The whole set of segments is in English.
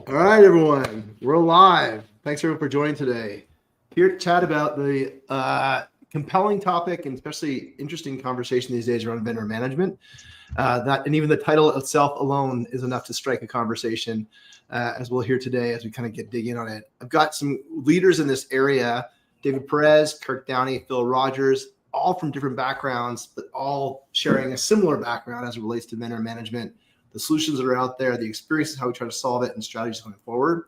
All right, everyone, we're live. Thanks everyone for joining today. Here to chat about the compelling topic and especially interesting conversation these days around vendor management. And even the title itself alone is enough to strike a conversation, as we'll hear today as we kind of dig in on it. I've got some leaders in this area: David Perez, Kirk Downey, Phil Rogers, all from different backgrounds, but all sharing a similar background as it relates to vendor management, the solutions that are out there, the experiences, how we try to solve it, and strategies going forward.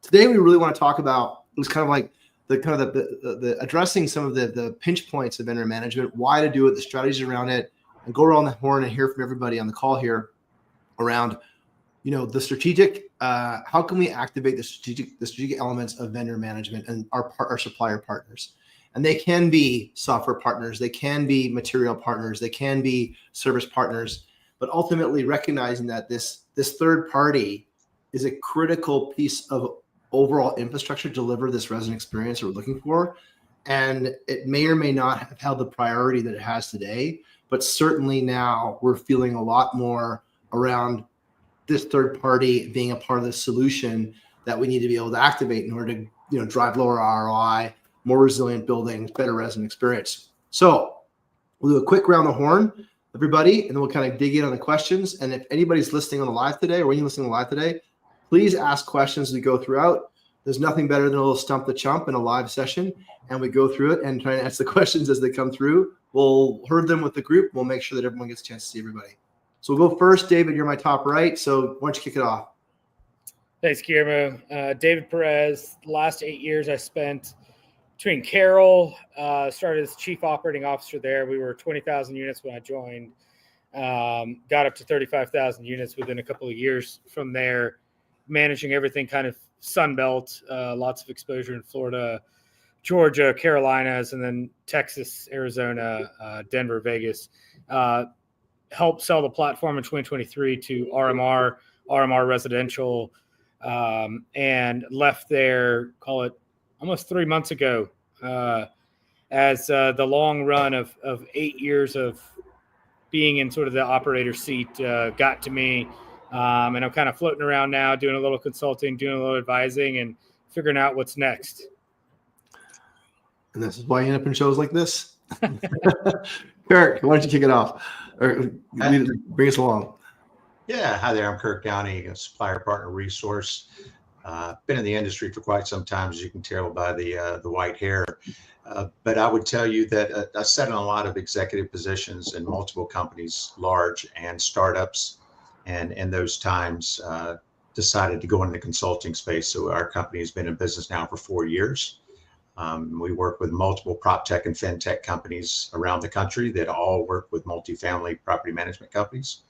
Today, we really want to talk about it was kind of like the addressing some of the pinch points of vendor management, why to do it, the strategies around it, and go around the horn and hear from everybody on the call here around, the strategic. How can we activate the strategic elements of vendor management and our supplier partners? And they can be software partners, they can be material partners, they can be service partners. But ultimately recognizing that this third party is a critical piece of overall infrastructure to deliver this resident experience that we're looking for. And it may or may not have held the priority that it has today, but certainly now we're feeling a lot more around this third party being a part of the solution that we need to be able to activate in order to drive lower ROI, more resilient buildings, better resident experience. So we'll do a quick round the horn, everybody, and then we'll kind of dig in on the questions. And if anybody's listening on the live today, or when you're listening live today, please ask questions as we go throughout. There's nothing better than a little stump the chump in a live session, and we go through it and try and answer the questions as they come through. We'll herd them with the group. We'll make sure that everyone gets a chance to see everybody. So we'll go first. David, you're my top right, so why don't you kick it off? Thanks, Guillermo. David Perez. The last 8 years I spent between Carroll, started as chief operating officer there. We were 20,000 units when I joined. Got up to 35,000 units within a couple of years from there, managing everything kind of Sunbelt, lots of exposure in Florida, Georgia, Carolinas, and then Texas, Arizona, Denver, Vegas. Helped sell the platform in 2023 to RMR Residential, and left there, call it almost 3 months ago, as the long run of 8 years of being in sort of the operator seat got to me. And I'm kind of floating around now, doing a little consulting, doing a little advising, and figuring out what's next. And this is why you end up in shows like this. Kirk, why don't you kick it off? Or bring us along. Yeah, hi there. I'm Kirk Downey, a supplier partner resource. Been in the industry for quite some time, as you can tell by the white hair. But I would tell you that I sat in a lot of executive positions in multiple companies, large and startups, and in those times decided to go into the consulting space. So our company has been in business now for 4 years. We work with multiple prop tech and fintech companies around the country that all work with multifamily property management companies.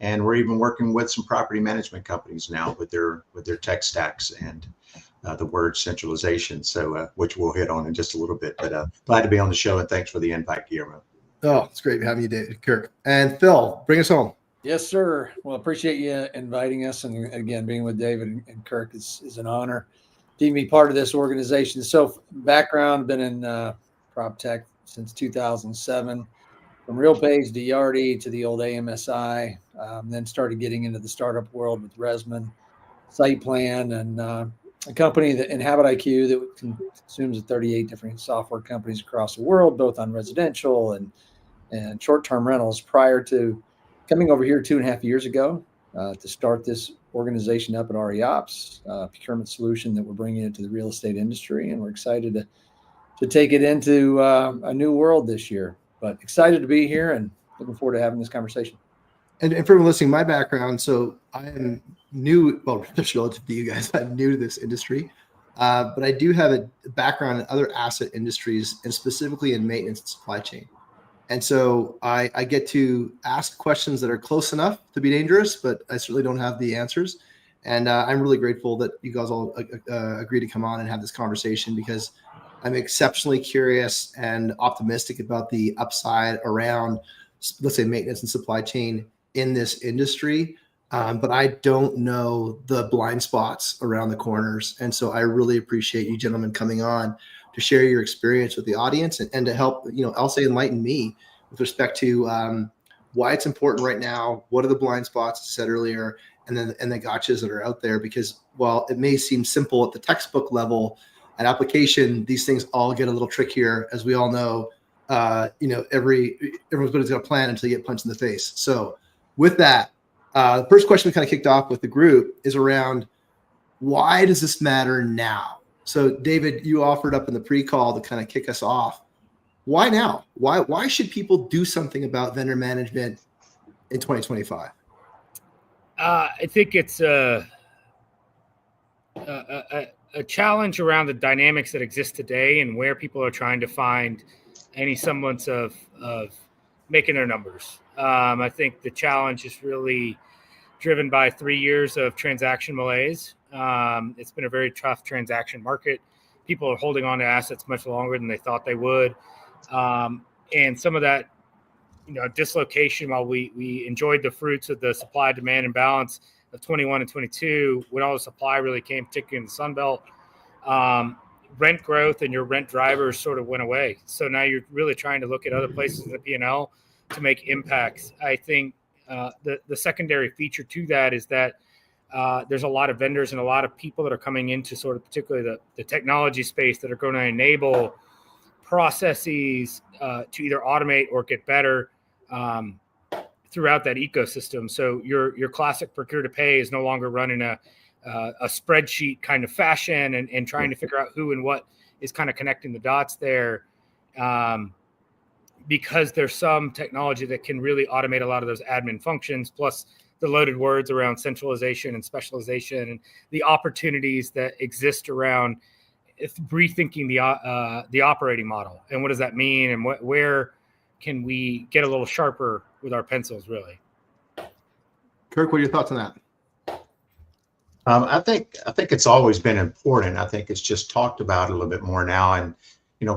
And we're even working with some property management companies now with their tech stacks and the word centralization, so which we'll hit on in just a little bit. But glad to be on the show, and thanks for the invite, Guillermo. Oh, it's great having you, David, Kirk. And Phil, bring us home. Yes, sir. Well, appreciate you inviting us. And again, being with David and Kirk is an honor to be part of this organization. So background, been in prop tech since 2007. From RealPage to Yardi to the old AMSI, then started getting into the startup world with Resman, SitePlan, and a company that Inhabit IQ that consumes 38 different software companies across the world, both on residential and short-term rentals, prior to coming over here 2.5 years ago to start this organization up at REOps, procurement solution that we're bringing into the real estate industry. And we're excited to take it into a new world this year. But excited to be here and looking forward to having this conversation. And for everyone listening, my background, so I am new, well, just relative to you guys, I'm new to this industry, but I do have a background in other asset industries and specifically in maintenance and supply chain. And so I get to ask questions that are close enough to be dangerous, but I certainly don't have the answers. And I'm really grateful that you guys all agree to come on and have this conversation, because I'm exceptionally curious and optimistic about the upside around, let's say, maintenance and supply chain in this industry. But I don't know the blind spots around the corners. And so I really appreciate you gentlemen coming on to share your experience with the audience and to help, I'll say enlighten me with respect to why it's important right now. What are the blind spots, as I said earlier, and the gotchas that are out there, because while it may seem simple at the textbook level, at application, these things all get a little trickier, as we all know. Everyone's got a plan until you get punched in the face. So with that, the first question we kind of kicked off with the group is around, why does this matter now? So David, you offered up in the pre-call to kind of kick us off. Why now? Why should people do something about vendor management in 2025? I think it's a challenge around the dynamics that exist today and where people are trying to find any semblance of making their numbers. I think the challenge is really driven by 3 years of transaction malaise. It's been a very tough transaction market. People are holding on to assets much longer than they thought they would. And some of that, dislocation, while we enjoyed the fruits of the supply demand imbalance of 21 and 22, when all the supply really came, particularly in the Sun Belt, rent growth and your rent drivers sort of went away. So now you're really trying to look at other places in the P&L to make impacts. I think the secondary feature to that is that there's a lot of vendors and a lot of people that are coming into sort of particularly the technology space that are going to enable processes to either automate or get better throughout that ecosystem. So your classic procure to pay is no longer running a spreadsheet kind of fashion and trying to figure out who and what is kind of connecting the dots there, because there's some technology that can really automate a lot of those admin functions, plus the loaded words around centralization and specialization and the opportunities that exist around rethinking the operating model. And what does that mean? And where can we get a little sharper with our pencils, really? Kirk, what are your thoughts on that? I think it's always been important. I think it's just talked about a little bit more now. And,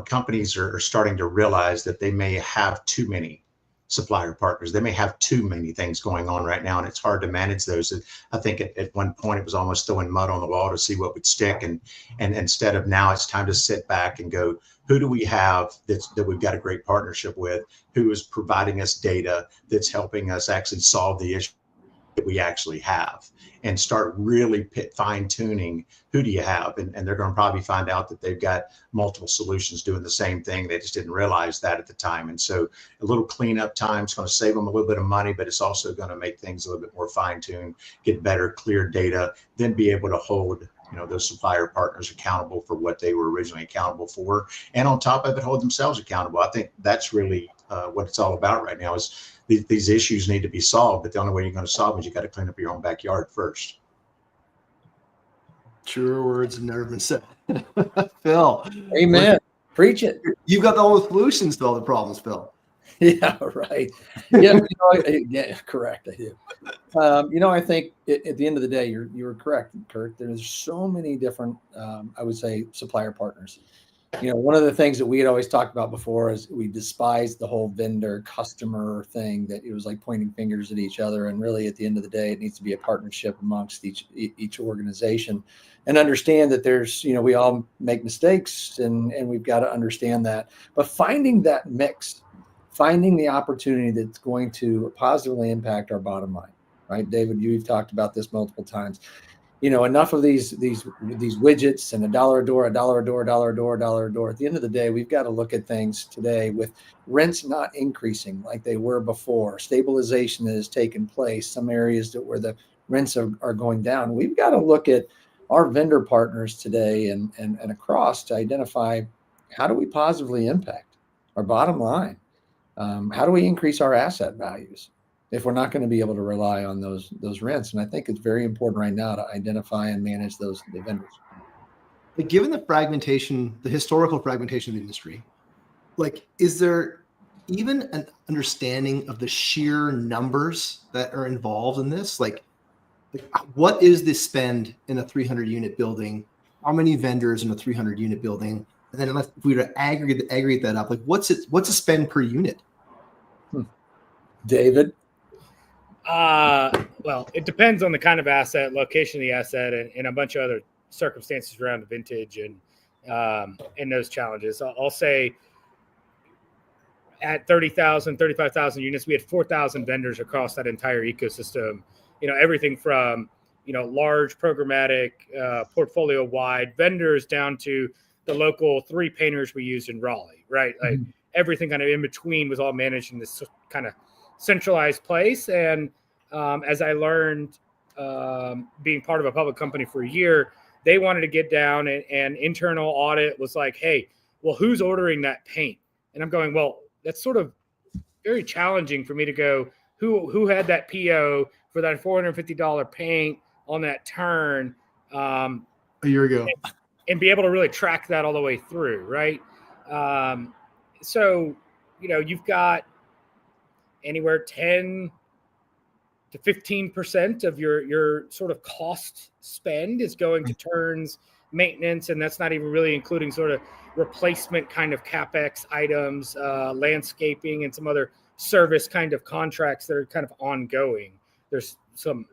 companies are starting to realize that they may have too many supplier partners. They may have too many things going on right now, and it's hard to manage those. I think at one point it was almost throwing mud on the wall to see what would stick. And instead of now, it's time to sit back and go, who do we have that we've got a great partnership with? Who is providing us data that's helping us actually solve the issue that we actually have, and start really fine tuning who do you have. And they're going to probably find out that they've got multiple solutions doing the same thing. They just didn't realize that at the time. And so a little cleanup time is going to save them a little bit of money, but it's also going to make things a little bit more fine tuned, get better, clear data, then be able to hold those supplier partners accountable for what they were originally accountable for. And on top of it, hold themselves accountable. I think that's really what it's all about right now, is these issues need to be solved, but the only way you're going to solve it is you got to clean up your own backyard first. Truer words have never been said. Phil. Amen. Preach it. You've got all the solutions to all the problems, Phil. Yeah, right. Yeah, yeah, correct. I do. I think at the end of the day, you're correct, Kurt. There's so many different, I would say, supplier partners. One of the things that we had always talked about before is we despised the whole vendor customer thing, that it was like pointing fingers at each other. And really, at the end of the day, it needs to be a partnership amongst each organization, and understand that there's, we all make mistakes, and we've got to understand that. But finding that mix, finding the opportunity that's going to positively impact our bottom line, right? David, you've talked about this multiple times. Enough of these widgets and $1 a door, $1 a door, $1 a door, $1 a door. At the end of the day, we've got to look at things today with rents not increasing like they were before. Stabilization that has taken place. Some areas where the rents are going down. We've got to look at our vendor partners today and across to identify, how do we positively impact our bottom line? How do we increase our asset values if we're not going to be able to rely on those rents? And I think it's very important right now to identify and manage the vendors. But given the fragmentation, the historical fragmentation of the industry, is there even an understanding of the sheer numbers that are involved in this? What is the spend in a 300 unit building? How many vendors in a 300 unit building? And then if we were to aggregate that up, what's a spend per unit? David? Well, it depends on the kind of asset, location of the asset, and a bunch of other circumstances around the vintage and those challenges. I'll say at 30,000, 35,000 units, we had 4,000 vendors across that entire ecosystem everything from, large programmatic, portfolio wide vendors down to the local 3 painters we used in Raleigh, right? Like everything kind of in between was all managed in this kind of centralized place. And as I learned, being part of a public company for a year, they wanted to get down and internal audit was like, hey, well, who's ordering that paint? And I'm going, well, that's sort of very challenging for me to go, who had that PO for that $450 paint on that turn A year ago. and be able to really track that all the way through, right? So, you've got anywhere 10 to 15% of your sort of cost spend is going to turns, maintenance, and that's not even really including sort of replacement kind of CapEx items, landscaping, and some other service kind of contracts that are kind of ongoing. There's some,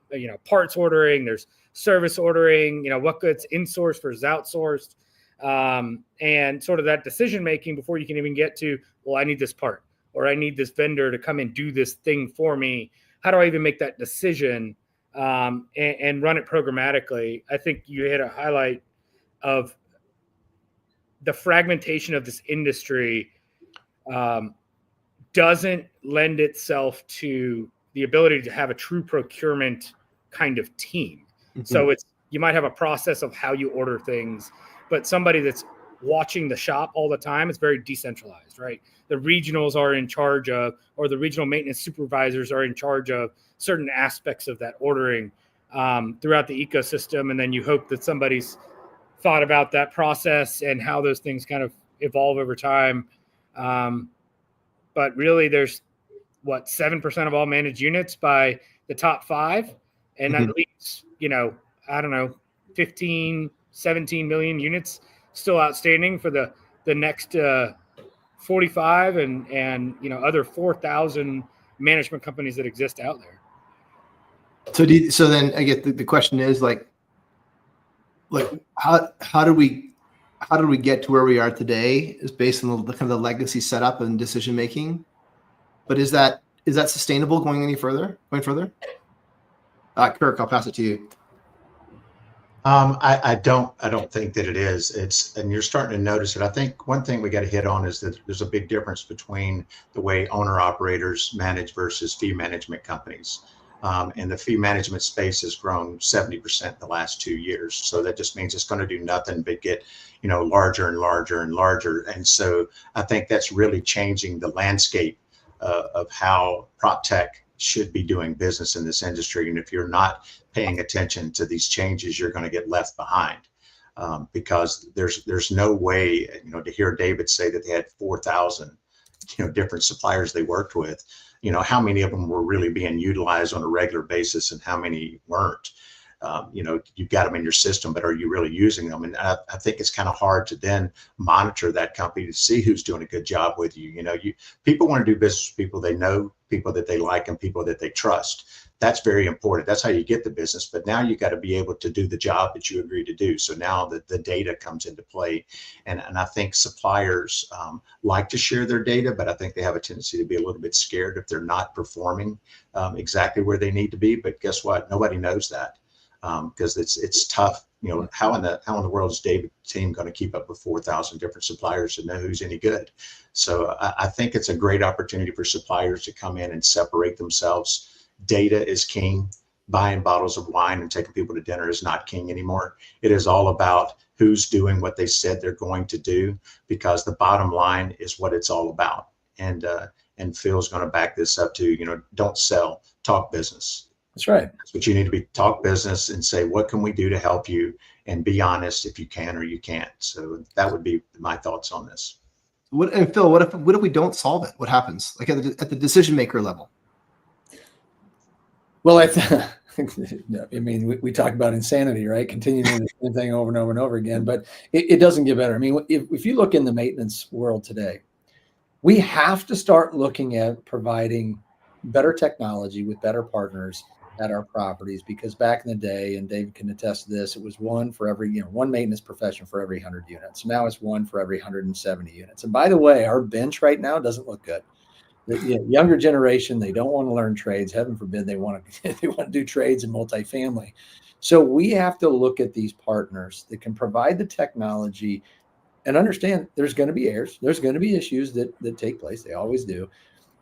parts ordering, there's service ordering, what goods insourced versus outsourced, and sort of that decision making before you can even get to, well, I need this part, or I need this vendor to come and do this thing for me. How do I even make that decision and run it programmatically? I think you hit a highlight of the fragmentation of this industry doesn't lend itself to the ability to have a true procurement kind of team. Mm-hmm. So you might have a process of how you order things, but somebody that's watching the shop all the time, it's very decentralized, right? The regionals are in charge of, or the regional maintenance supervisors are in charge of certain aspects of that ordering throughout the ecosystem. And then you hope that somebody's thought about that process and how those things kind of evolve over time. But really there's 7% of all managed units by the top 5. And that leaves, 15, 17 million units still outstanding for the next 45 and other 4,000 management companies that exist out there. So then I get the question is like how do we get to where we are today is based on the kind of the legacy setup and decision making, but is that sustainable going further? Kirk, I'll pass it to you. I don't think that it is. And you're starting to notice it. I think one thing we got to hit on is that there's a big difference between the way owner operators manage versus fee management companies. And the fee management space has grown 70% in the last 2 years. So that just means it's going to do nothing but get, larger and larger and larger. And so I think that's really changing the landscape of how PropTech should be doing business in this industry. And if you're not paying attention to these changes, you're going to get left behind because there's no way, to hear David say that they had 4,000, different suppliers they worked with, how many of them were really being utilized on a regular basis and how many weren't. You've got them in your system, but are you really using them? And I think it's kind of hard to then monitor that company to see who's doing a good job with you. People want to do business with people they know, people that they like, and people that they trust. That's very important. That's how you get the business. But now you got to be able to do the job that you agreed to do. So now the data comes into play. And I think suppliers like to share their data, but I think they have a tendency to be a little bit scared if they're not performing exactly where they need to be. But guess what? Nobody knows that because it's tough. How in the world is David's team going to keep up with 4,000 different suppliers and know who's any good? So I think it's a great opportunity for suppliers to come in and separate themselves. Data is king. Buying bottles of wine and taking people to dinner is not king anymore. It is all about who's doing what they said they're going to do, because the bottom line is what it's all about. And Phil's going to back this up too. Don't sell, talk business. That's right. That's what you need to be. Talk business and say, what can we do to help you? And be honest if you can or you can't. So that would be my thoughts on this. Phil, what if we don't solve it? What happens? Like at the decision maker level? Well, we talk about insanity, right? Continuing the same thing over and over and over again, but it doesn't get better. I mean, if you look in the maintenance world today, we have to start looking at providing better technology with better partners at our properties, because back in the day, and David can attest to this, it was one for every, one maintenance profession for every 100 units. Now it's one for every 170 units. And by the way, our bench right now doesn't look good. The younger generation, they don't want to learn trades. Heaven forbid they want to do trades in multifamily. So we have to look at these partners that can provide the technology and understand there's going to be errors. There's going to be issues that take place. They always do.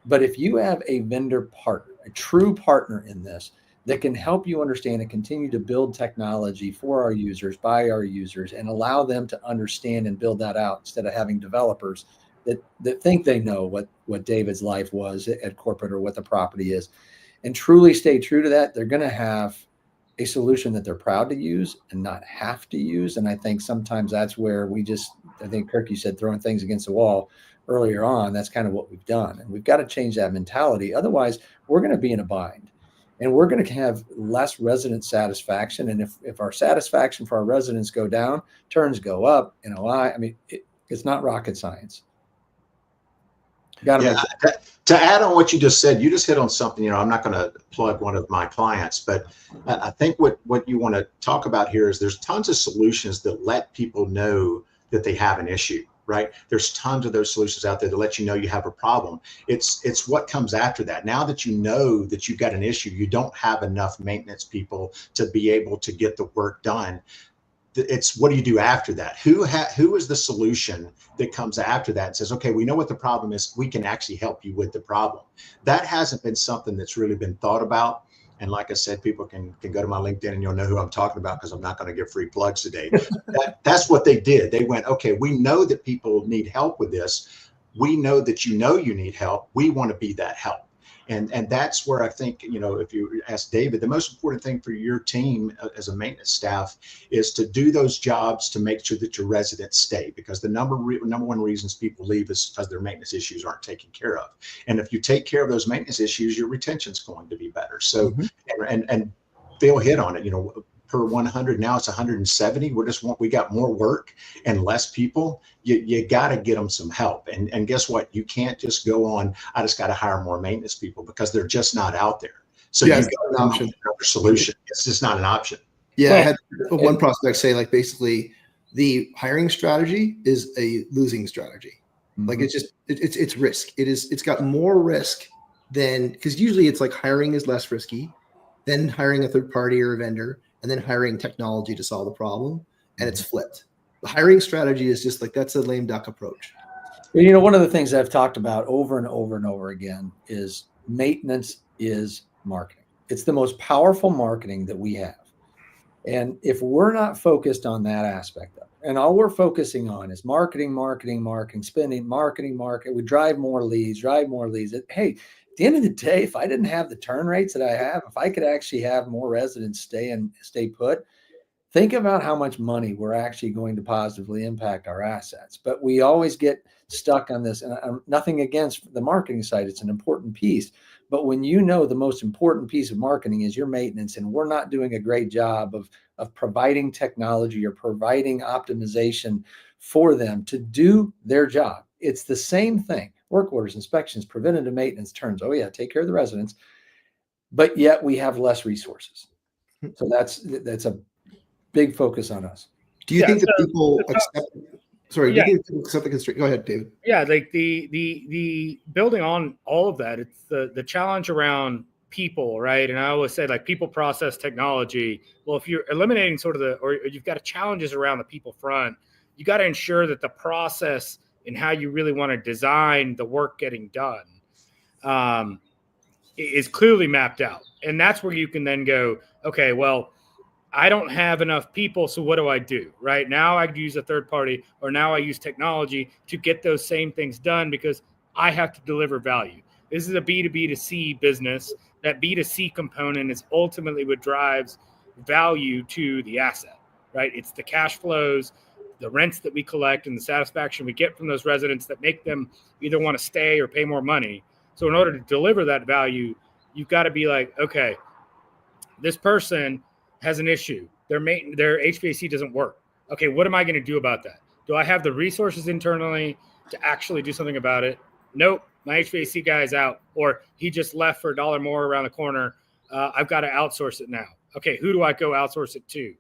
But if you have a vendor partner, a true partner in this that can help you understand and continue to build technology for our users, by our users, and allow them to understand and build that out instead of having developers that think they know what David's life was at corporate or what the property is, and truly stay true to that, they're going to have a solution that they're proud to use and not have to use. And I think sometimes that's where I think Kirk, you said throwing things against the wall earlier on. That's kind of what we've done. And we've got to change that mentality. Otherwise, we're going to be in a bind and we're going to have less resident satisfaction. And if our satisfaction for our residents go down, turns go up, it's not rocket science. To add on what you just said, you just hit on something. I'm not going to plug one of my clients, but I think what you want to talk about here is there's tons of solutions that let people know that they have an issue, right? There's tons of those solutions out there to let you know you have a problem. It's what comes after that. Now that you know that you've got an issue, you don't have enough maintenance people to be able to get the work done. It's what do you do after that? Who is the solution that comes after that and says, okay, we know what the problem is. We can actually help you with the problem. That hasn't been something that's really been thought about. And like I said, people can go to my LinkedIn and you'll know who I'm talking about because I'm not going to give free plugs today. That's what they did. They went, okay, we know that people need help with this. We know that you need help. We want to be that help. And that's where I think, if you ask David, the most important thing for your team as a maintenance staff is to do those jobs to make sure that your residents stay, because the number one reasons people leave is because their maintenance issues aren't taken care of. And if you take care of those maintenance issues, your retention's going to be better. So, and Phil hit on it, per 100, now it's 170. We got more work and less people. You got to get them some help. And guess what? You can't just go on, I just got to hire more maintenance people, because they're just not out there. So Yeah, you've got an option, another solution. It's just not an option. Yeah, I had one prospect say, like, basically the hiring strategy is a losing strategy. Like, it's risk. It's got more risk than, because usually it's like hiring is less risky than hiring a third party or a vendor, and then hiring technology to solve the problem, and it's flipped. The hiring strategy is just like, that's a lame duck approach. One of the things I've talked about over and over and over again is maintenance is marketing. It's the most powerful marketing that we have. And if we're not focused on that aspect of it, and all we're focusing on is marketing, spending, marketing, we drive more leads. Hey, at the end of the day, if I didn't have the turn rates that I have, if I could actually have more residents stay put, think about how much money we're actually going to positively impact our assets. But we always get stuck on this, and I'm nothing against the marketing side. It's an important piece. But when the most important piece of marketing is your maintenance, and we're not doing a great job of providing technology or providing optimization for them to do their job, it's the same thing. Work orders, inspections, preventative maintenance, turns. Oh yeah, take care of the residents. But yet we have less resources. So that's a big focus on us. Do you think that people accept? Sorry, do you think people accept the constraint? Go ahead, David. Yeah, like the building on all of that, it's the challenge around people, right? And I always say, like, people, process, technology. Well, if you're eliminating or you've got challenges around the people front, you got to ensure that the process and how you really want to design the work getting done is clearly mapped out. And that's where you can then go, okay, well, I don't have enough people, so what do I do? Right now I use a third party, or now I use technology to get those same things done because I have to deliver value. This is a B2B to C business. That B2C component is ultimately what drives value to the asset, right? It's the cash flows, the rents that we collect, and the satisfaction we get from those residents that make them either want to stay or pay more money. So in order to deliver that value, you've got to be like, okay, this person has an issue. Their HVAC doesn't work. Okay, what am I going to do about that? Do I have the resources internally to actually do something about it? Nope, my HVAC guy is out, or he just left for $1 more around the corner. I've got to outsource it now. Okay, who do I go outsource it to?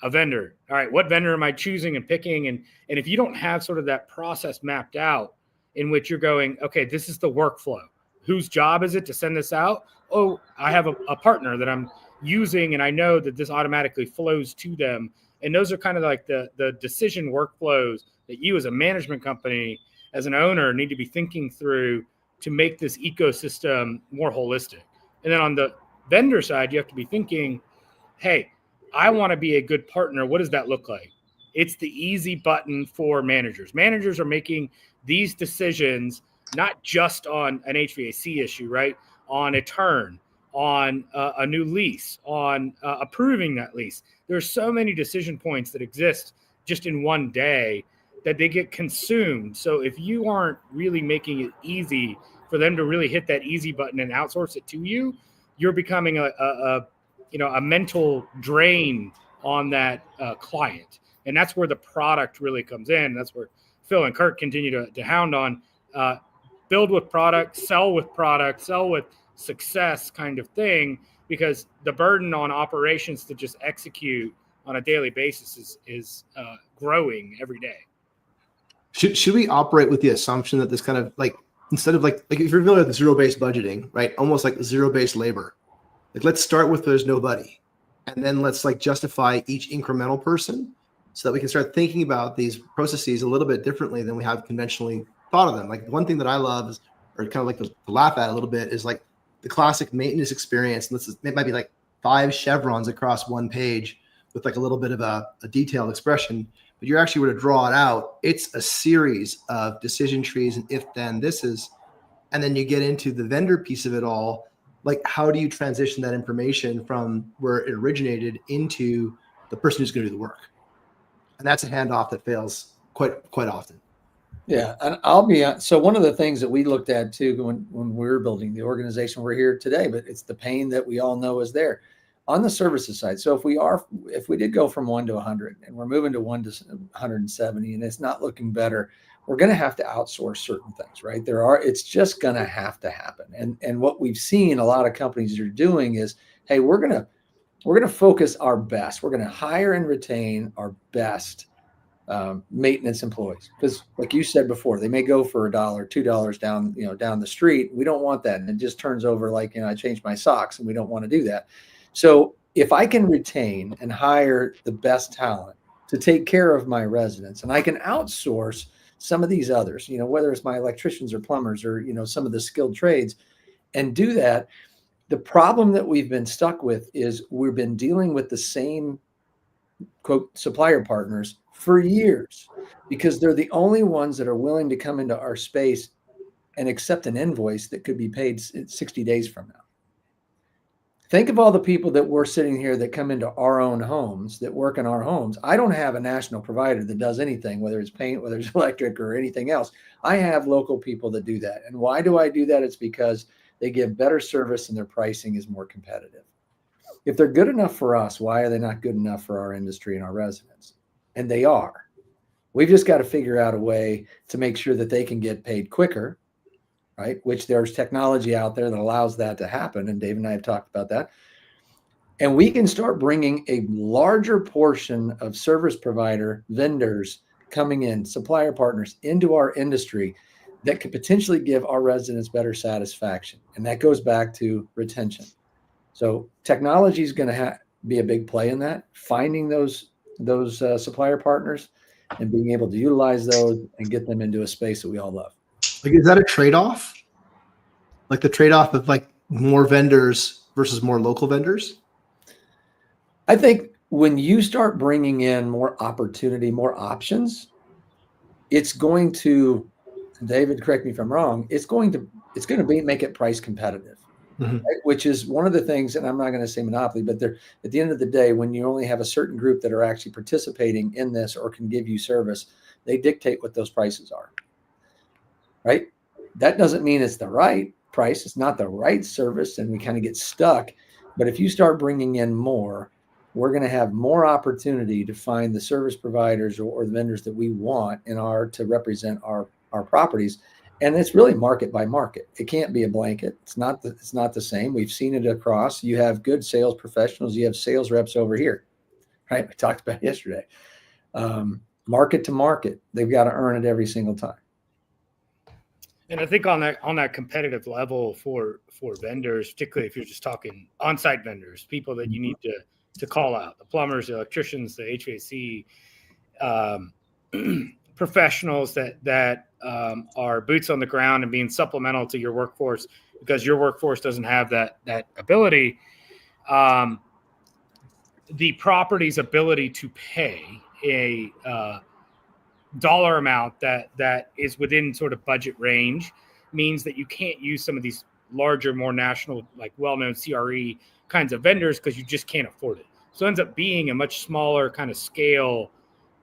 A vendor. All right, what vendor am I choosing and picking? And if you don't have sort of that process mapped out, in which you're going, okay, this is the workflow. Whose job is it to send this out? Oh, I have a partner that I'm using, and I know that this automatically flows to them. And those are kind of like the decision workflows that you as a management company, as an owner, need to be thinking through to make this ecosystem more holistic. And then on the vendor side, you have to be thinking, hey, I want to be a good partner. What does that look like? It's the easy button for managers. Managers are making these decisions not just on an HVAC issue, right? On a turn, on a new lease, on approving that lease. There's so many decision points that exist just in one day that they get consumed. So if you aren't really making it easy for them to really hit that easy button and outsource it to you, you're becoming a mental drain on that client. And that's where the product really comes in. That's where Phil and Kirk continue to hound on build with product, sell with success kind of thing, because the burden on operations to just execute on a daily basis is growing every day. Should we operate with the assumption that this kind of like, instead of like if you're familiar with zero-based budgeting, right? Almost like zero-based labor. Like, let's start with there's nobody, and then let's like justify each incremental person so that we can start thinking about these processes a little bit differently than we have conventionally thought of them. Like, one thing that I love is, or kind of like to laugh at a little bit, is like the classic maintenance experience. And it might be like 5 chevrons across one page with like a little bit of a detailed expression, but you're actually were to draw it out. It's a series of decision trees and if then this is, and then you get into the vendor piece of it all. Like, how do you transition that information from where it originated into the person who's going to do the work? And that's a handoff that fails quite often. Yeah, and I'll be so one of the things that we looked at too when we were building the organization we're here today, but it's the pain that we all know is there on the services side. So if we did go from 1 to 100 and we're moving to 1 to 170 and it's not looking better, we're going to have to outsource certain things, right? It's just going to have to happen. And what we've seen a lot of companies are doing is, hey, we're going to focus our best. We're going to hire and retain our best maintenance employees, because like you said before, they may go for $1, $2 down the street. We don't want that. And it just turns over like, I changed my socks, and we don't want to do that. So if I can retain and hire the best talent to take care of my residents, and I can outsource some of these others, whether it's my electricians or plumbers or, some of the skilled trades, and do that, the problem that we've been stuck with is we've been dealing with the same quote supplier partners for years, because they're the only ones that are willing to come into our space and accept an invoice that could be paid 60 days from now. Think of all the people that we're sitting here that come into our own homes, that work in our homes. I don't have a national provider that does anything, whether it's paint, whether it's electric or anything else. I have local people that do that. And why do I do that? It's because they give better service and their pricing is more competitive. If they're good enough for us, why are they not good enough for our industry and our residents? And they are. We've just got to figure out a way to make sure that they can get paid quicker, right? Which there's technology out there that allows that to happen. And Dave and I have talked about that. And we can start bringing a larger portion of service provider vendors coming in, supplier partners into our industry that could potentially give our residents better satisfaction. And that goes back to retention. So technology is going to be a big play in that, finding those supplier partners and being able to utilize those and get them into a space that we all love. Like, is that a trade-off? Like the trade-off of like more vendors versus more local vendors? I think when you start bringing in more opportunity, more options, it's going to, David, correct me if I'm wrong, it's going to make it price competitive. Mm-hmm. Right? Which is one of the things, and I'm not going to say monopoly, but at the end of the day, when you only have a certain group that are actually participating in this or can give you service, they dictate what those prices are. Right? That doesn't mean it's the right price. It's not the right service, and we kind of get stuck. But if you start bringing in more, we're going to have more opportunity to find the service providers or the vendors that we want to represent our properties. And it's really market by market. It can't be a blanket. It's not the same. We've seen it across. You have good sales professionals. You have sales reps over here, right? We talked about it yesterday. Market to market, they've got to earn it every single time. And I think on that competitive level for vendors, particularly if you're just talking on-site vendors, people that you need to call out, the plumbers, the electricians, the HVAC professionals that are boots on the ground and being supplemental to your workforce because your workforce doesn't have that ability. The property's ability to pay a dollar amount that is within sort of budget range means that you can't use some of these larger, more national, like well-known CRE kinds of vendors because you just can't afford it. So it ends up being a much smaller kind of scale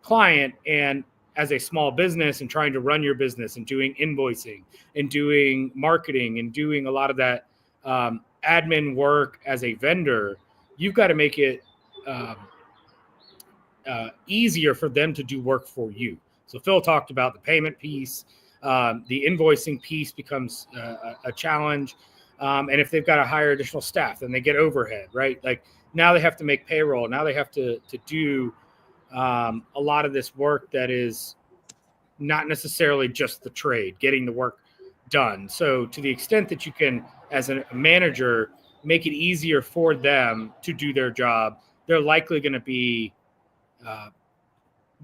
client. And as a small business and trying to run your business and doing invoicing and doing marketing and doing a lot of that admin work as a vendor, you've got to make it easier for them to do work for you. So Phil talked about the payment piece. The invoicing piece becomes a challenge. And if they've got to hire additional staff, then they get overhead, right? Like now they have to make payroll. Now they have to do a lot of this work that is not necessarily just the trade, getting the work done. So to the extent that you can, as a manager, make it easier for them to do their job, they're likely going to be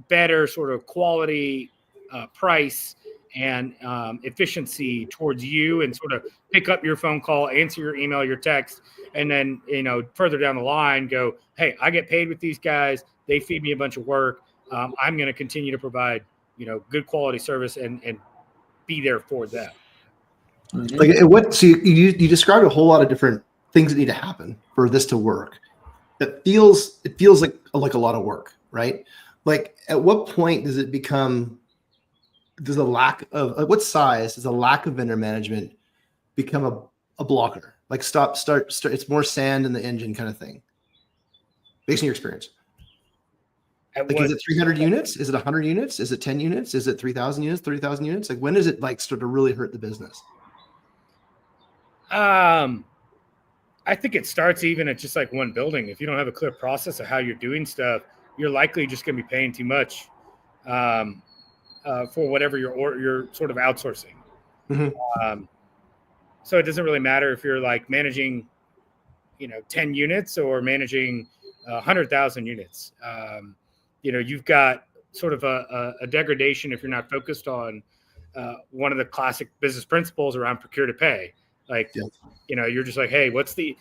better sort of quality, price, and efficiency towards you, and sort of pick up your phone call, answer your email, your text, and then, further down the line go, hey, I get paid with these guys. They feed me a bunch of work. I'm going to continue to provide, good quality service and be there for them. Like so you described a whole lot of different things that need to happen for this to work. It feels like a lot of work, right? Like at what point does it become, does a lack of, what size does a lack of vendor management become a blocker? Like start, it's more sand in the engine kind of thing. Based on your experience. Like, is it 300 units? Is it 100 units? Is it 10 units? Is it 3,000 units, 30,000 units? Like when does it like start to really hurt the business? I think it starts even at just like one building. If you don't have a clear process of how you're doing stuff, you're likely just going to be paying too much for whatever you're sort of outsourcing. Mm-hmm. So it doesn't really matter if you're like managing, 10 units or managing 100,000 units. You've got sort of a degradation if you're not focused on one of the classic business principles around procure to pay. Like, you're just like, hey, what's the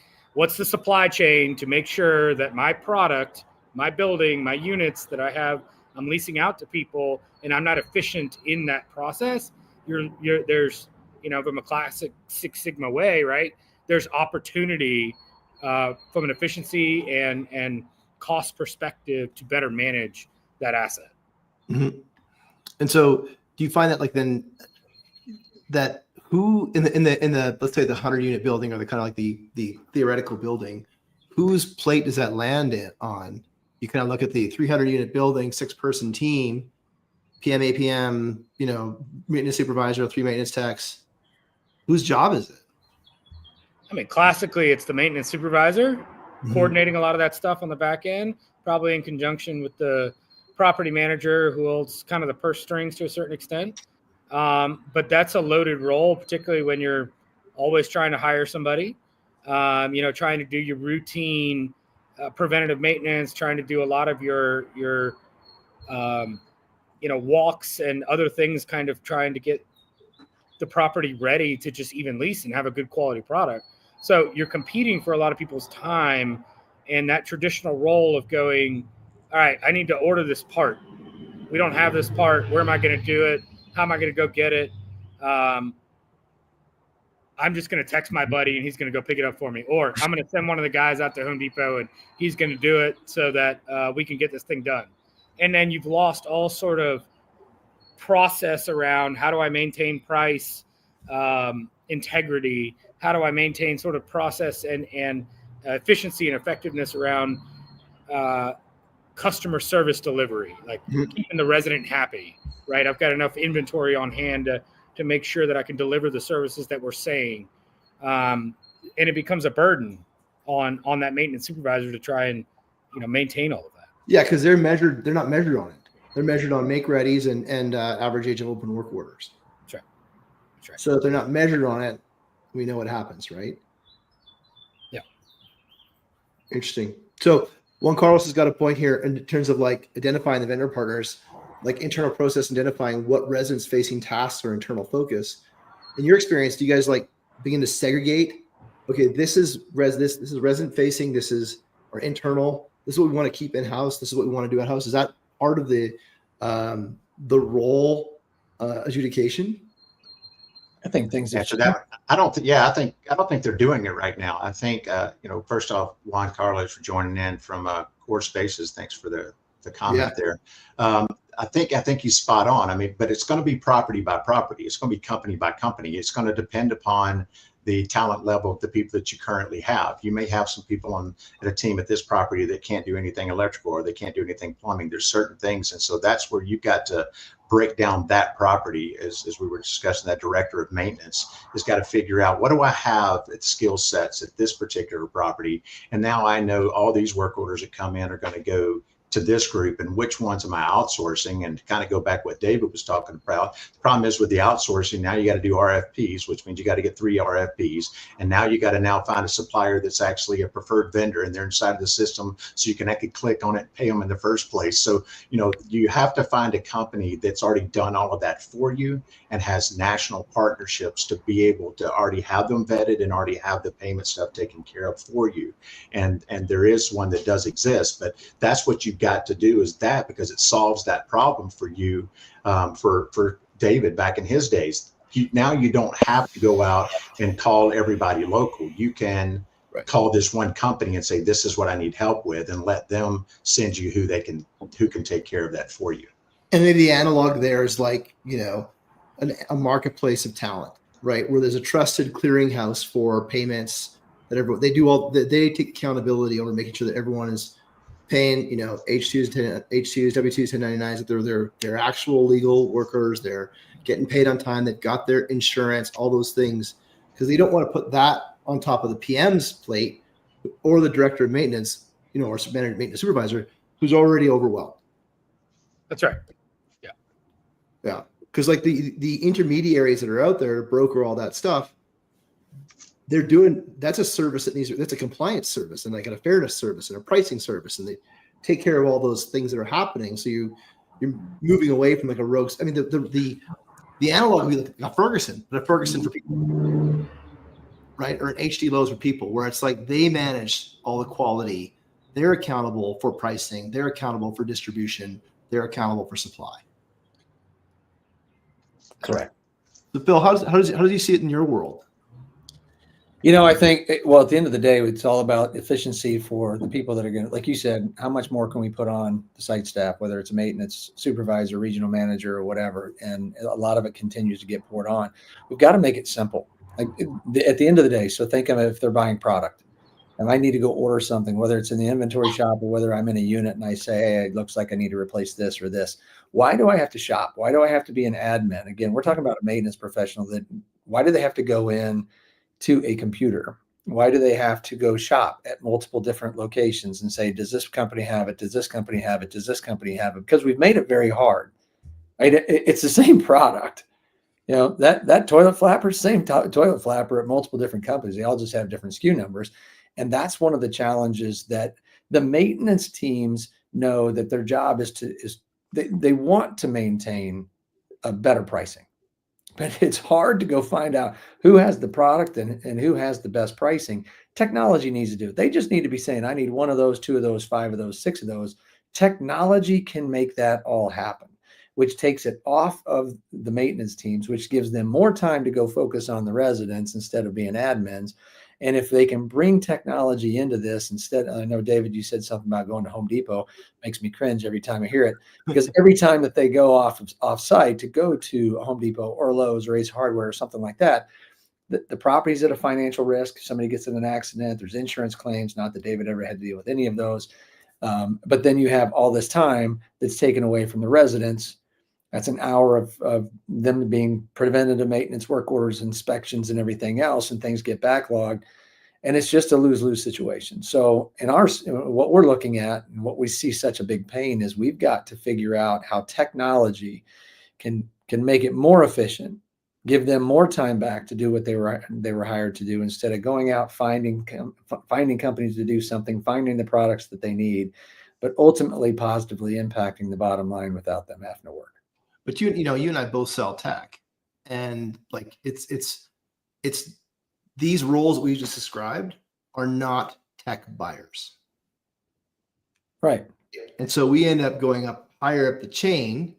supply chain to make sure that my product, my building, my units that I'm leasing out to people, and I'm not efficient in that process. There's, from a classic Six Sigma way, right? There's opportunity from an efficiency and cost perspective to better manage that asset. Mm-hmm. And so do you find that like then that who in the let's say the 100 unit building, or the kind of like the theoretical building, whose plate does that land on? You kind of look at the 300 unit building, 6-person team, PM, APM, maintenance supervisor, 3 maintenance techs. Whose job is it? I mean, classically, it's the maintenance supervisor coordinating a lot of that stuff on the back end, probably in conjunction with the property manager who holds kind of the purse strings to a certain extent. But that's a loaded role, particularly when you're always trying to hire somebody, trying to do your routine preventative maintenance, trying to do a lot of your walks and other things, kind of trying to get the property ready to just even lease and have a good quality product. So you're competing for a lot of people's time, and that traditional role of going, all right, I need to order this part. We don't have this part. Where am I going to do it? How am I going to go get it? I'm just going to text my buddy and he's going to go pick it up for me. Or I'm going to send one of the guys out to Home Depot and he's going to do it so that we can get this thing done. And then you've lost all sort of process around how do I maintain price, integrity? How do I maintain sort of process and efficiency and effectiveness around customer service delivery, like keeping the resident happy, right? I've got enough inventory on hand to make sure that I can deliver the services that we're saying. And it becomes a burden on that maintenance supervisor to try and, maintain all of that. Yeah. Cause they're not measured on it. They're measured on make readies and average age of open work orders. Sure. That's right. So if they're not measured on it, we know what happens, right? Yeah. Interesting. So Juan Carlos has got a point here in terms of like identifying the vendor partners, like internal process, identifying what residents facing tasks or internal focus. In your experience, do you guys like begin to segregate? Okay, this is resident facing, this is our internal, this is what we want to keep in house, this is what we want to do at house. Is that part of the role adjudication? I think things have After that, I don't think they're doing it right now. I think, first off, Juan Carlos for joining in from Core Spaces. Thanks for the comment there. I think he's spot on. I mean, but it's going to be property by property. It's going to be company by company. It's going to depend upon the talent level of the people that you currently have. You may have some people at a team at this property that can't do anything electrical, or they can't do anything plumbing. There's certain things. And so that's where you've got to break down that property, as we were discussing. That director of maintenance has got to figure out, what do I have at skill sets at this particular property? And now I know all these work orders that come in are going to go to this group, and which ones am I outsourcing? And to kind of go back what David was talking about, the problem is with the outsourcing, now you got to do RFPs, which means you got to get 3 RFPs. And now you got to now find a supplier that's actually a preferred vendor, and they're inside of the system, so you can actually click on it and pay them in the first place. So, you have to find a company that's already done all of that for you and has national partnerships to be able to already have them vetted and already have the payment stuff taken care of for you. And there is one that does exist, but that's what you've got to do, is that, because it solves that problem for you. For David back in his days, now you don't have to go out and call everybody local. You can call this one company and say, this is what I need help with, and let them send you who can take care of that for you. And maybe the analog there is like, a marketplace of talent, right? Where there's a trusted clearinghouse for payments that everyone, they take accountability over making sure that everyone is paying, H2s, W2s, 1099s, that they're actual legal workers, they're getting paid on time, they've got their insurance, all those things, because they don't want to put that on top of the PM's plate or the director of maintenance, or maintenance supervisor who's already overwhelmed. That's right. Yeah. Because like the intermediaries that are out there, broker, all that stuff, that's a service that's a compliance service, and like a fairness service and a pricing service, and they take care of all those things that are happening. So you're moving away from like a rogue. I mean, the analog would be like a Ferguson, but a Ferguson for people, right? Or an HD Lowe's for people, where it's like they manage all the quality. They're accountable for pricing. They're accountable for distribution. They're accountable for supply. correct. So Bill, how does you see it in your world? I think, well, at the end of the day, it's all about efficiency for the people that are going to, like you said, how much more can we put on the site staff, whether it's a maintenance supervisor, regional manager, or whatever. And a lot of it continues to get poured on. We've got to make it simple. Like at the end of the day, so think of it, if they're buying product and I need to go order something, whether it's in the inventory shop or whether I'm in a unit and I say, hey, it looks like I need to replace this or this. Why do I have to shop? Why do I have to be an admin? Again, we're talking about a maintenance professional. Why do they have to go in to a computer? Why do they have to go shop at multiple different locations and say, does this company have it? Does this company have it? Does this company have it? Because we've made it very hard, right? It's the same product. That toilet flapper, same toilet flapper at multiple different companies. They all just have different SKU numbers. And that's one of the challenges that the maintenance teams know, that their job is they want to maintain a better pricing. But it's hard to go find out who has the product and who has the best pricing. Technology needs to do it. They just need to be saying, I need 1 of those, 2 of those, 5 of those, 6 of those. Technology can make that all happen, which takes it off of the maintenance teams, which gives them more time to go focus on the residents instead of being admins. And if they can bring technology into this instead, I know, David, you said something about going to Home Depot. Makes me cringe every time I hear it, because every time that they go off site to go to a Home Depot or Lowe's or Ace Hardware or something like that, the property's at a financial risk. Somebody gets in an accident, there's insurance claims, not that David ever had to deal with any of those. But then you have all this time that's taken away from the residents. That's an hour of them being preventative maintenance work orders, inspections, and everything else, and things get backlogged. And it's just a lose-lose situation. So what we're looking at and what we see such a big pain is we've got to figure out how technology can make it more efficient, give them more time back to do what they were hired to do, instead of going out finding companies to do something, finding the products that they need, but ultimately positively impacting the bottom line without them having to work. But you and I both sell tech, and like it's these roles that we just described are not tech buyers. Right. And so we end up going up higher up the chain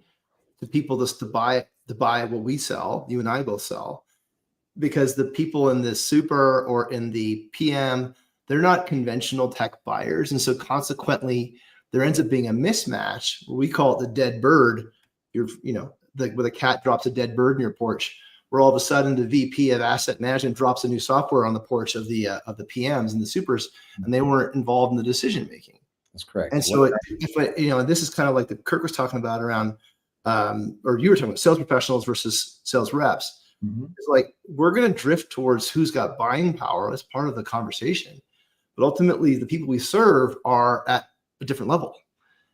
to people just to buy what we sell, you and I both sell, because the people in the super or in the PM, they're not conventional tech buyers. And so consequently, there ends up being a mismatch. We call it the dead bird. Where the cat drops a dead bird in your porch, where all of a sudden the VP of asset management drops a new software on the porch of the PMs and the supers, and they weren't involved in the decision making. That's correct. And so, this is kind of like the Kirk was talking about around, or you were talking about sales professionals versus sales reps. Mm-hmm. It's like we're going to drift towards who's got buying power as part of the conversation, but ultimately the people we serve are at a different level.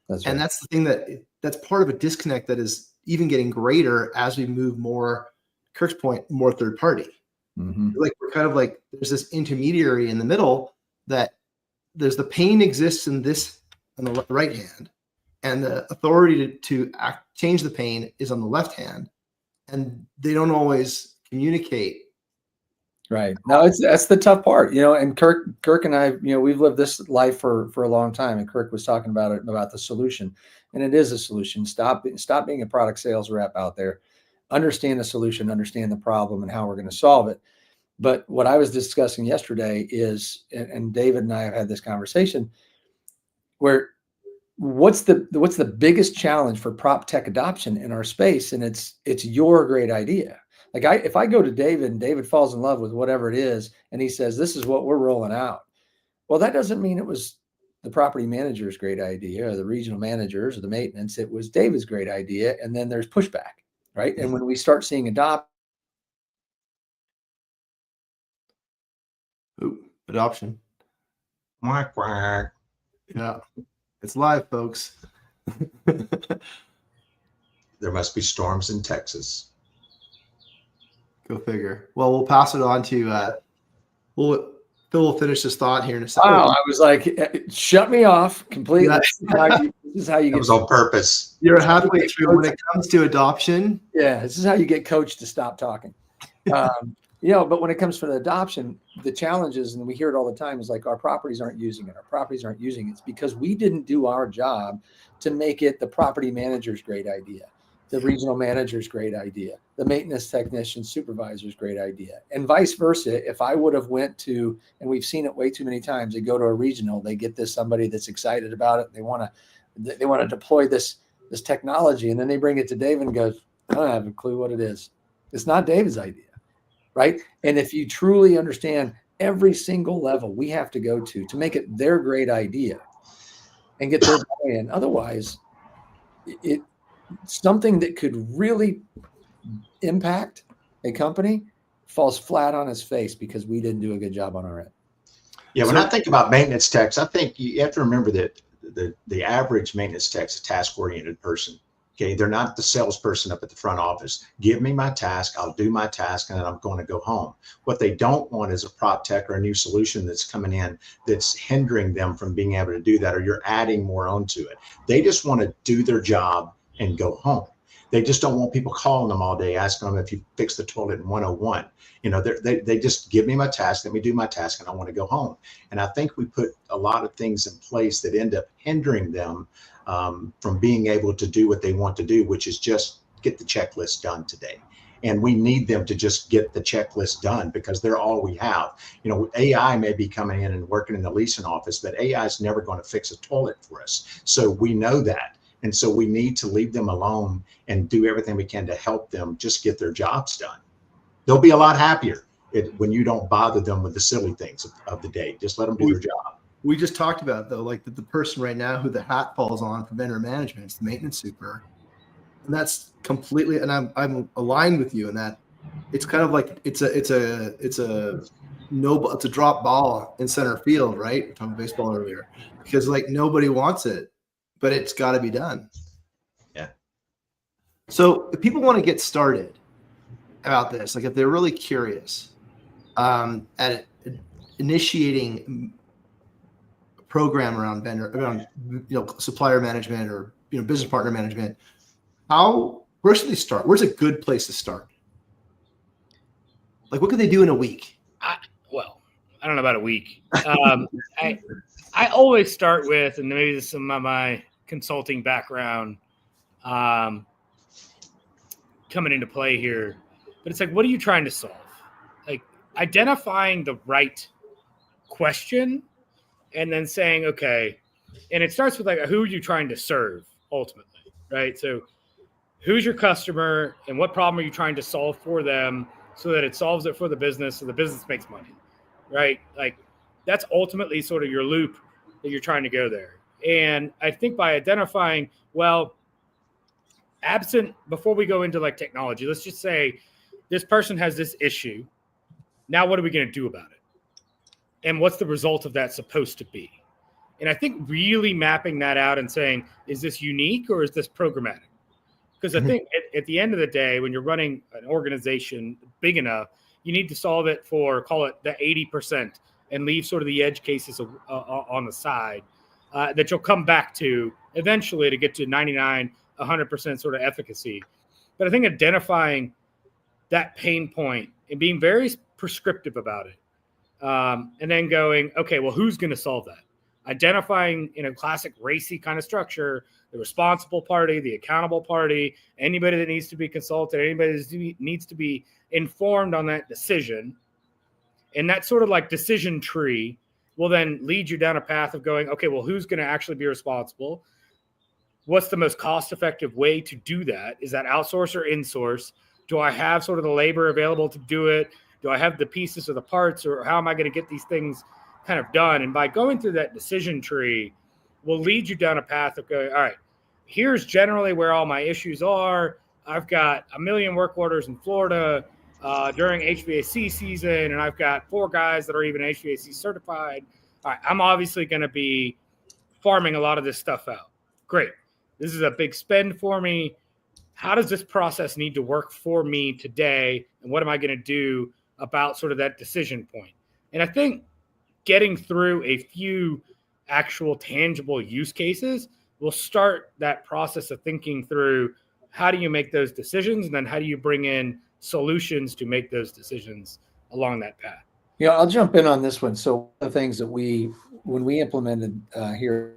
That's right. And that's the thing that's part of a disconnect that is even getting greater as we move more, Kirk's point, more third party. Mm-hmm. Like we're kind of like there's this intermediary in the middle that there's the pain exists in this on the right hand, and the authority to change the pain is on the left hand, and they don't always communicate. Right. No, that's the tough part, and Kirk and I, we've lived this life for a long time, and Kirk was talking about the solution, and it is a solution. Stop being a product sales rep out there, understand the solution, understand the problem and how we're going to solve it. But what I was discussing yesterday is, and David and I have had this conversation, where what's the biggest challenge for prop tech adoption in our space? And it's your great idea. Like if I go to David and David falls in love with whatever it is, and he says, this is what we're rolling out. Well, that doesn't mean it was the property manager's great idea or the regional managers or the maintenance. It was David's great idea. And then there's pushback, right? And when we start seeing adoption. Quack, quack. Yeah. It's live, folks. There must be storms in Texas. Go figure. Well, we'll pass it on to Phil will finish his thought here in a second. Wow, I was like, shut me off completely. Yeah. This is how you It get was on purpose. You're halfway through when it comes to adoption. Yeah, this is how you get coached to stop talking. But when it comes to the adoption, the challenges, and we hear it all the time, is like our properties aren't using it. Our properties aren't using it. It's because we didn't do our job to make it the property manager's great idea, the regional manager's great idea, the maintenance technician supervisor's great idea, and vice versa. If I would have went to, and we've seen it way too many times, they go to a regional, they get somebody that's excited about it, they want to deploy this technology, and then they bring it to David and goes, I don't have a clue what it is. It's not David's idea. Right. And if you truly understand every single level we have to go to make it their great idea and get their buy-in, otherwise it's something that could really impact a company falls flat on its face because we didn't do a good job on our end. Yeah. When I think about maintenance techs, I think you have to remember that the average maintenance tech is a task-oriented person. Okay, they're not the salesperson up at the front office. Give me my task, I'll do my task, and then I'm going to go home. What they don't want is a prop tech or a new solution that's coming in that's hindering them from being able to do that, or you're adding more onto it. They just want to do their job and go home. They just don't want people calling them all day, asking them if you fixed the toilet in 101. They just give me my task, let me do my task, and I want to go home. And I think we put a lot of things in place that end up hindering them from being able to do what they want to do, which is just get the checklist done today. And we need them to just get the checklist done because they're all we have. AI may be coming in and working in the leasing office, but AI is never going to fix a toilet for us. So we know that. And so we need to leave them alone and do everything we can to help them just get their jobs done. They'll be a lot happier when you don't bother them with the silly things of the day. Just let them do their job. We just talked about, though, like the person right now who the hat falls on for vendor management is the maintenance super. And that's completely, and I'm aligned with you in that it's kind of like it's a drop ball in center field, right? We were talking baseball earlier, because like nobody wants it, but it's got to be done. Yeah. So if people want to get started, about this, like if they're really curious at initiating a program around supplier management or business partner management, where should they start? Where's a good place to start? Like, what could they do in a week? I don't know about a week. I always start with, and maybe this is some of my consulting background coming into play here, but it's like, what are you trying to solve? Like identifying the right question and then saying, okay, and it starts with like, who are you trying to serve ultimately, right? So who's your customer and what problem are you trying to solve for them so that it solves it for the business so the business makes money, right? Like that's ultimately sort of your loop that you're trying to go there. And I think by identifying, before we go into like technology, let's just say this person has this issue. Now, what are we going to do about it? And what's the result of that supposed to be? And I think really mapping that out and saying, is this unique or is this programmatic? Because I think at the end of the day, when you're running an organization big enough, you need to solve it for, call it the 80% and leave sort of the edge cases on the side that you'll come back to eventually to get to 99, 100% sort of efficacy. But I think identifying that pain point and being very prescriptive about it, and then going, okay, well, who's going to solve that? Identifying in a classic racy kind of structure, the responsible party, the accountable party, anybody that needs to be consulted, anybody that needs to be informed on that decision. And that sort of like decision tree will then lead you down a path of going, okay, well, who's going to actually be responsible? What's the most cost-effective way to do that? Is that outsource or insource? Do I have sort of the labor available to do it? Do I have the pieces or the parts, or how am I going to get these things kind of done? And by going through that decision tree will lead you down a path of going, all right, here's generally where all my issues are. I've got 1 million work orders in Florida during HVAC season, and I've got 4 guys that are even HVAC certified. All right, I'm obviously going to be farming a lot of this stuff out. Great. This is a big spend for me. How does this process need to work for me today? And what am I going to do about sort of that decision point? And I think getting through a few actual tangible use cases will start that process of thinking through how do you make those decisions, and then how do you bring in solutions to make those decisions along that path. Yeah, I'll jump in on this one. So one of the things that when we implemented here.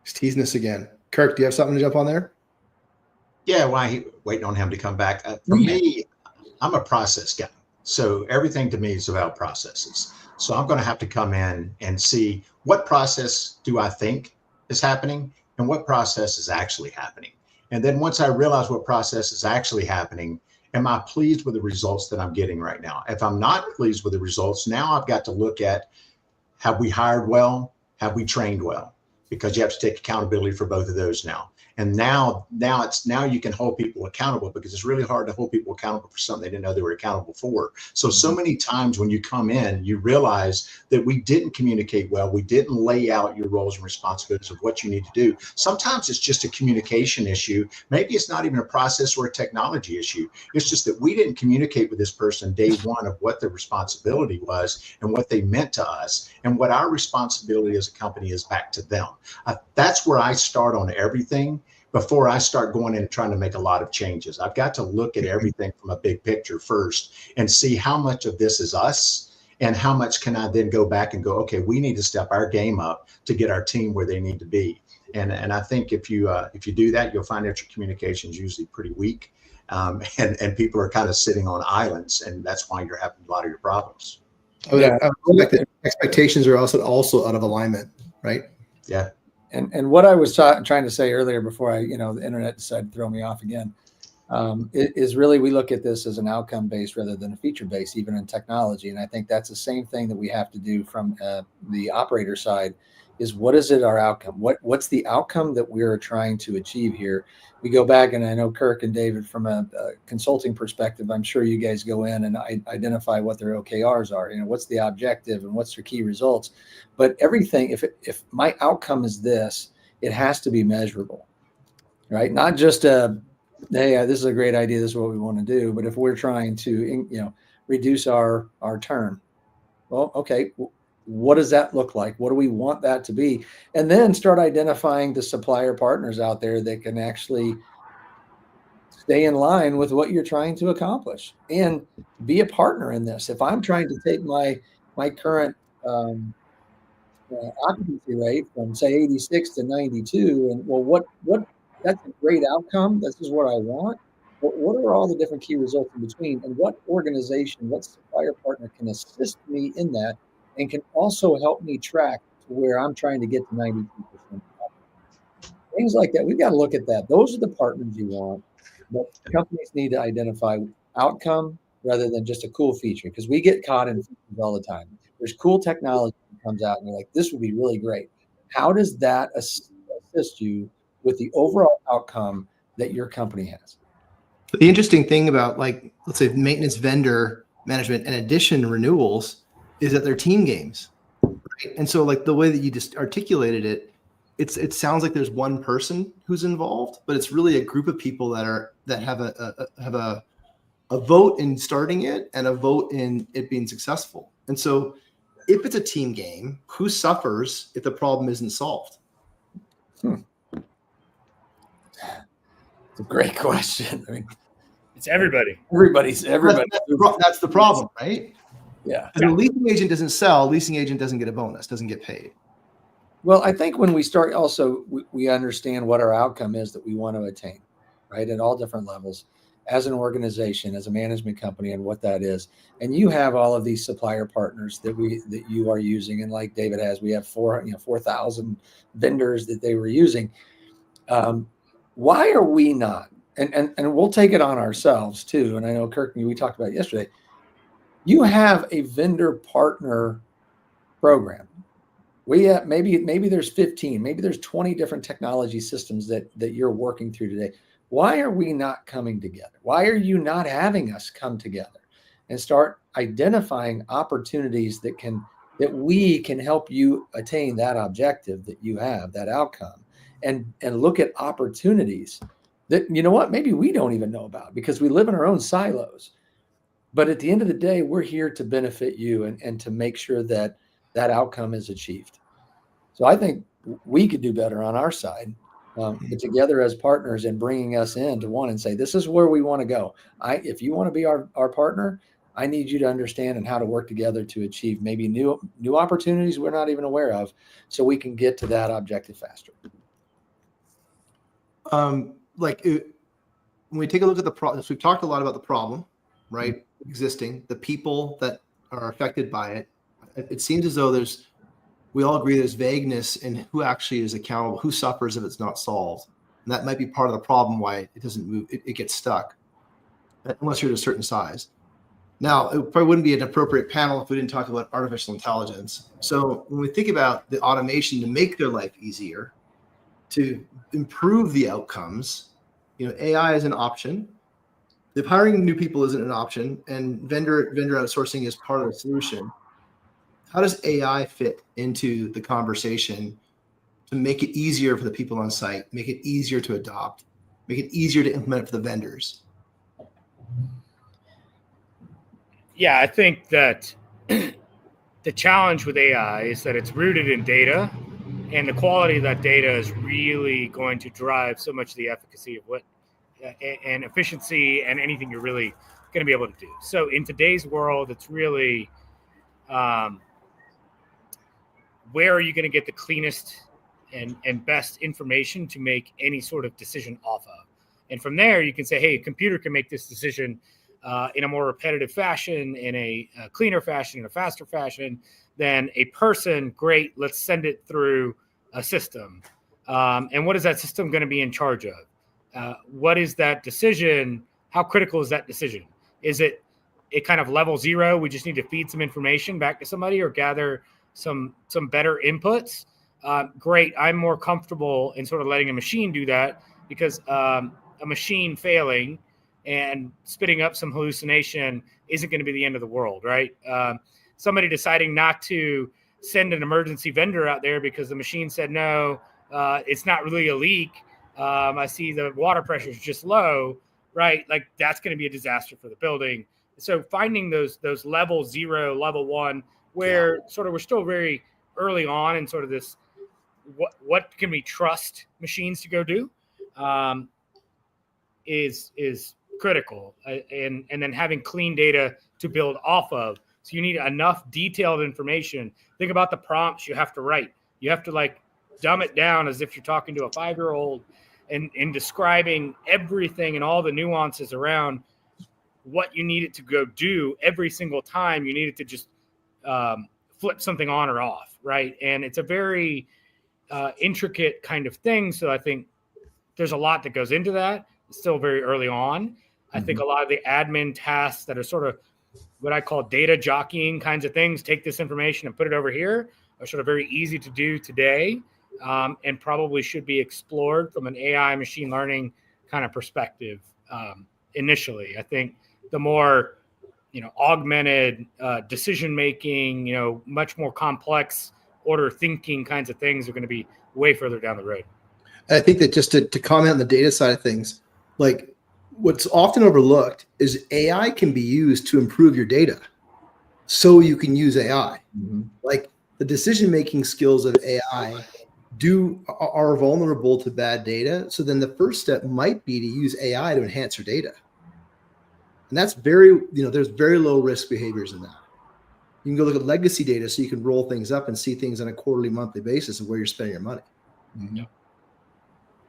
He's teasing us again. Kirk, do you have something to jump on there? Yeah, waiting on him to come back. For me, I'm a process guy. So everything to me is about processes. So I'm going to have to come in and see what process do I think is happening and what process is actually happening. And then once I realize what process is actually happening, am I pleased with the results that I'm getting right now? If I'm not pleased with the results, now I've got to look at, have we hired well? Have we trained well? Because you have to take accountability for both of those now. And now you can hold people accountable, because it's really hard to hold people accountable for something they didn't know they were accountable for. So many times when you come in, you realize that we didn't communicate well. We didn't lay out your roles and responsibilities of what you need to do. Sometimes it's just a communication issue. Maybe it's not even a process or a technology issue. It's just that we didn't communicate with this person day one of what their responsibility was and what they meant to us and what our responsibility as a company is back to them. That's where I start on everything. Before I start going in and trying to make a lot of changes, I've got to look at everything from a big picture first and see how much of this is us and how much can I then go back and go, okay, we need to step our game up to get our team where they need to be. And I think if you do that, you'll find that your communication is usually pretty weak, and people are kind of sitting on islands, and that's why you're having a lot of your problems. Yeah. Expectations are also out of alignment, right? Yeah. And what I was trying to say earlier before the internet decided to throw me off again, is really we look at this as an outcome based rather than a feature based, even in technology. And I think that's the same thing that we have to do from the operator side. Is what is it our outcome? What's the outcome that we're trying to achieve here? We go back, and I know Kirk and David, from a consulting perspective, I'm sure you guys go in and identify what their OKRs are. What's the objective and what's their key results? But everything, if my outcome is this, it has to be measurable. right? Not just hey, this is a great idea, this is what we want to do, but if we're trying to, reduce our turn, well, okay, what does that look like? What do we want that to be? And then start identifying the supplier partners out there that can actually stay in line with what you're trying to accomplish and be a partner in this. If I'm trying to take my current occupancy rate from say 86 to 92, and well, what that's a great outcome. This is what I want. But what are all the different key results in between, and what organization, what supplier partner can assist me in that, and can also help me track to where I'm trying to get to 92%. Things like that. We've got to look at that. Those are the partners you want. But companies need to identify outcome rather than just a cool feature, because we get caught in features all the time. There's cool technology that comes out and you're like, this would be really great. How does that assist you with the overall outcome that your company has? The interesting thing about, like, let's say maintenance vendor management and addition renewals is that they're team games, right? And so, like, the way that you just articulated it, it sounds like there's one person who's involved, but it's really a group of people that have a vote in starting it and a vote in it being successful. And so, if it's a team game, who suffers if the problem isn't solved? It's a great question. I mean, It's everybody. everybody. That's the problem, right? Yeah. If the leasing agent doesn't sell, leasing agent doesn't get a bonus, doesn't get paid. Well, I think when we start, also, we understand what our outcome is that we want to attain, right? At all different levels, as an organization, as a management company, and what that is. And you have all of these supplier partners that you are using, and like David has, we have 4,000 vendors that they were using. Why are we not? And we'll take it on ourselves too. And I know, Kirk, we talked about it yesterday. You have a vendor partner program. We have, maybe there's 15, maybe there's 20 different technology systems that you're working through today. Why are we not coming together? Why are you not having us come together and start identifying opportunities that we can help you attain that objective that you have, that outcome, and look at opportunities that, you know what, maybe we don't even know about because we live in our own silos. But at the end of the day, we're here to benefit you and to make sure that outcome is achieved. So I think we could do better on our side, together as partners, and bringing us in to one and say, this is where we want to go. If you want to be our partner, I need you to understand and how to work together to achieve maybe new opportunities we're not even aware of, so we can get to that objective faster. When we take a look at the problem, we've talked a lot about the problem, right? Existing, the people that are affected by it. It seems as though we all agree there's vagueness in who actually is accountable, who suffers if it's not solved. And that might be part of the problem why it doesn't move, it gets stuck, unless you're at a certain size. Now, it probably wouldn't be an appropriate panel if we didn't talk about artificial intelligence. So when we think about the automation to make their life easier, to improve the outcomes, AI is an option. If hiring new people isn't an option, and vendor outsourcing is part of the solution, how does AI fit into the conversation to make it easier for the people on site, make it easier to adopt, make it easier to implement for the vendors? Yeah, I think that the challenge with AI is that it's rooted in data, and the quality of that data is really going to drive so much of the efficacy of what and efficiency and anything you're really going to be able to do. So in today's world, it's really where are you going to get the cleanest and best information to make any sort of decision off of? And from there, you can say, hey, a computer can make this decision in a more repetitive fashion, in a cleaner fashion, in a faster fashion than a person. Great, let's send it through a system. And what is that system going to be in charge of? What is that decision? How critical is that decision? Is it kind of level zero? We just need to feed some information back to somebody or gather some better inputs. Great. I'm more comfortable in sort of letting a machine do that, because a machine failing and spitting up some hallucination isn't going to be the end of the world, right? Somebody deciding not to send an emergency vendor out there because the machine said no, it's not really a leak. I see the water pressure is just low, right? Like that's going to be a disaster for the building. So finding those level 0, level 1, where sort of we're still very early on in sort of this, what can we trust machines to go do, is critical, and then having clean data to build off of. So you need enough detailed information. Think about the prompts you have to write. You have to like dumb it down as if you're talking to a 5-year-old, and describing everything and all the nuances around what you need it to go do every single time. You need it to just flip something on or off, right? And it's a very intricate kind of thing. So I think there's a lot that goes into that. It's still very early on. I think a lot of the admin tasks that are sort of what I call data jockeying kinds of things, take this information and put it over here, are sort of very easy to do today, and probably should be explored from an AI machine learning kind of perspective initially. I think the more, augmented decision making, much more complex order thinking kinds of things are going to be way further down the road. I think that just to comment on the data side of things, like what's often overlooked is AI can be used to improve your data. So you can use AI. Like the decision-making skills of AI are vulnerable to bad data. So then the first step might be to use AI to enhance your data. And that's there's very low risk behaviors in that. You can go look at legacy data so you can roll things up and see things on a quarterly, monthly basis of where you're spending your money.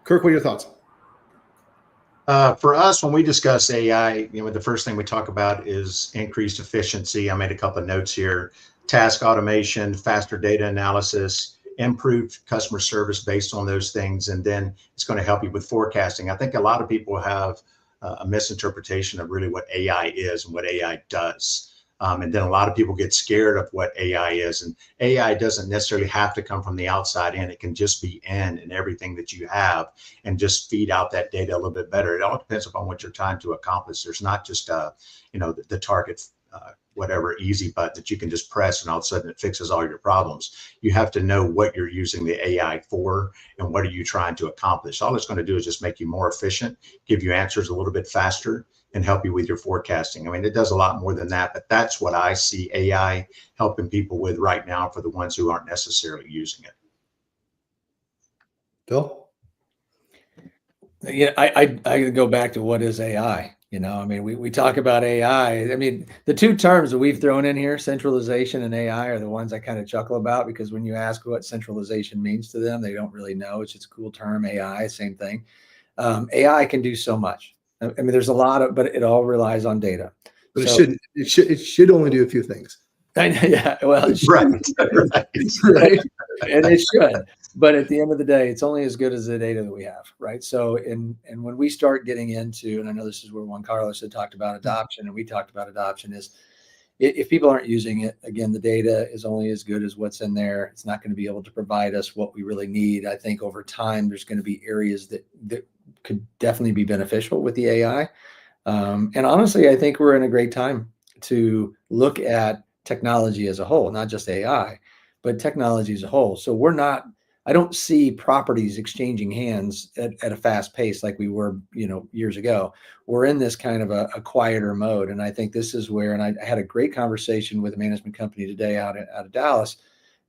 Kirk, what are your thoughts? For us, when we discuss AI, the first thing we talk about is increased efficiency. I made a couple of notes here: task automation, faster data analysis, improved customer service based on those things, and then it's going to help you with forecasting. I think a lot of people have a misinterpretation of really what AI is and what AI does. And then a lot of people get scared of what AI is. And AI doesn't necessarily have to come from the outside in. It can just be in everything that you have and just feed out that data a little bit better. It all depends upon what you're trying to accomplish. There's not just, the target, whatever easy button that you can just press and all of a sudden it fixes all your problems. You have to know what you're using the AI for and what are you trying to accomplish. All it's going to do is just make you more efficient, give you answers a little bit faster, and help you with your forecasting. I mean, it does a lot more than that, but that's what I see AI helping people with right now for the ones who aren't necessarily using it. Bill? Yeah, I go back to what is AI. We talk about AI. I mean, the two terms that we've thrown in here, centralization and AI, are the ones I kind of chuckle about, because when you ask what centralization means to them, they don't really know. It's just a cool term. AI, same thing. AI can do so much. I mean, there's a lot of, but it all relies on data. But it should only do a few things. Yeah, well, it should. Right. And it should. But at the end of the day, it's only as good as the data that we have, right? So, and when we start getting into, and I know this is where Juan Carlos had talked about adoption, and we talked about adoption, is if people aren't using it, again, the data is only as good as what's in there. It's not going to be able to provide us what we really need. I think over time, there's going to be areas that could definitely be beneficial with the AI. And honestly, I think we're in a great time to look at technology as a whole, not just AI, but technology as a whole. So I don't see properties exchanging hands at a fast pace like we were, years ago. We're in this kind of a quieter mode. And I think this is where, and I had a great conversation with a management company today out of Dallas,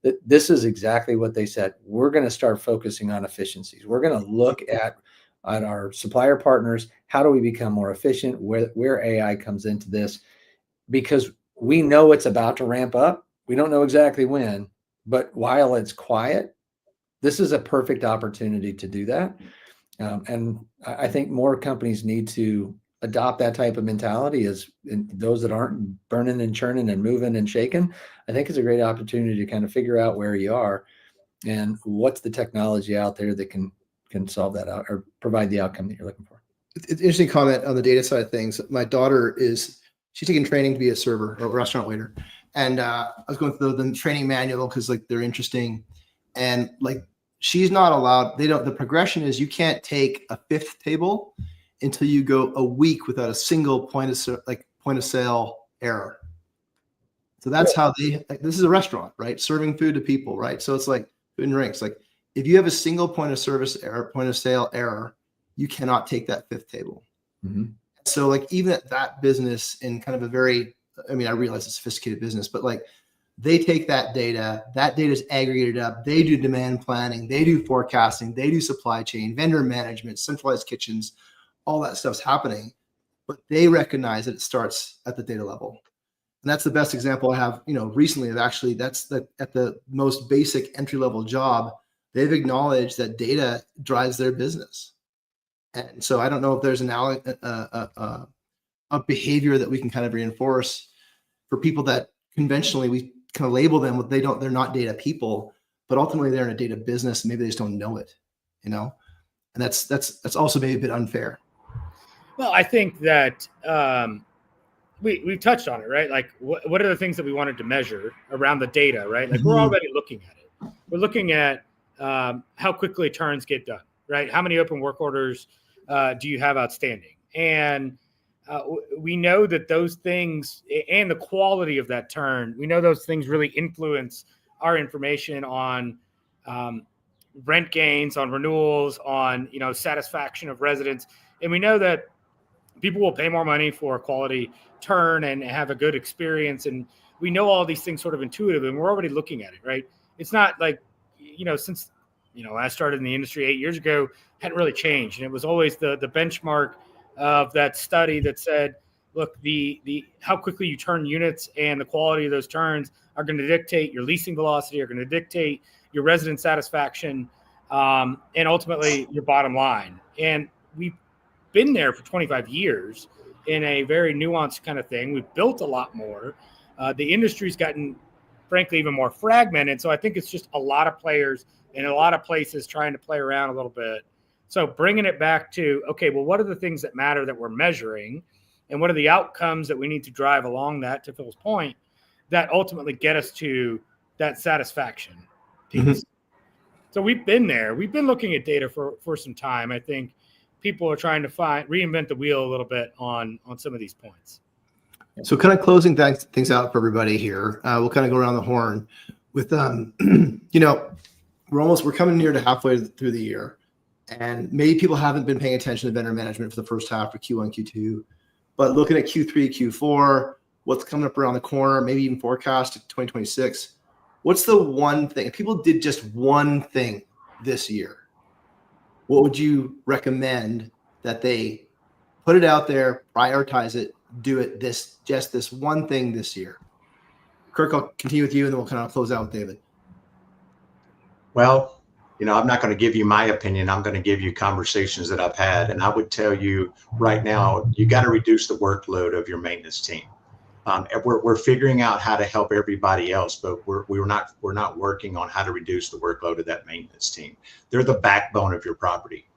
that this is exactly what they said. We're going to start focusing on efficiencies. We're going to look at our supplier partners. How do we become more efficient? Where AI comes into this, because we know it's about to ramp up. We don't know exactly when, but while it's quiet, this is a perfect opportunity to do that. And I think more companies need to adopt that type of mentality, as those that aren't burning and churning and moving and shaking. I think it's a great opportunity to kind of figure out where you are and what's the technology out there that can solve that out or provide the outcome that you're looking for. It's an interesting comment on the data side of things. My daughter she's taking training to be a server or a restaurant waiter. And I was going through the training manual because they're interesting. And she's not allowed, the progression is you can't take a fifth table until you go a week without a single point of sale error. So that's how this is a restaurant, right? Serving food to people, right? So it's like food and drinks. if you have a single point of service error, point of sale error, you cannot take that fifth table. Mm-hmm. So like even at that business in kind of a very, I mean, I realize it's a sophisticated business, but like they take that data is aggregated up. They do demand planning, they do forecasting, they do supply chain, vendor management, centralized kitchens, all that stuff's happening, but they recognize that it starts at the data level. And that's the best example I have, recently of actually at the most basic entry level job, they've acknowledged that data drives their business. And so I don't know if there's a behavior that we can kind of reinforce for people that conventionally we kind of label them with, they're not data people, but ultimately they're in a data business. And maybe they just don't know it, and that's also maybe a bit unfair. Well, I think that we touched on it, right? Like what are the things that we wanted to measure around the data, right? Like we're already looking at it. We're looking at how quickly turns get done, right? How many open work orders do you have outstanding? And we know that those things and the quality of that turn, we know those things really influence our information on rent gains, on renewals, on satisfaction of residents. And we know that people will pay more money for a quality turn and have a good experience. And we know all these things sort of intuitively, and we're already looking at it, right? It's not like, since, I started in the industry 8 years ago, hadn't really changed. And it was always the benchmark of that study that said, look, the how quickly you turn units and the quality of those turns are going to dictate your leasing velocity, are going to dictate your resident satisfaction, and ultimately your bottom line. And we've been there for 25 years in a very nuanced kind of thing. We've built a lot more. The industry's gotten, frankly, even more fragmented. So I think it's just a lot of players in a lot of places trying to play around a little bit. So bringing it back to, okay, well, what are the things that matter that we're measuring? And what are the outcomes that we need to drive along that, to Phil's point, that ultimately get us to that satisfaction piece? Mm-hmm. So we've been there. We've been looking at data for some time. I think people are trying to reinvent the wheel a little bit on some of these points. So kind of closing things out for everybody here. We'll kind of go around the horn with, we're coming near to halfway through the year, and maybe people haven't been paying attention to vendor management for the first half of Q1, Q2, but looking at Q3, Q4, what's coming up around the corner, maybe even forecast 2026. What's the one thing, if people did just one thing this year, what would you recommend that they put it out there, prioritize it, do it just this one thing this year? Kirk, I'll continue with you, and then we'll kind of close out with David. Well, I'm not going to give you my opinion. I'm going to give you conversations that I've had. And I would tell you right now, you got to reduce the workload of your maintenance team. We're figuring out how to help everybody else, but we're not working on how to reduce the workload of that maintenance team. They're the backbone of your property.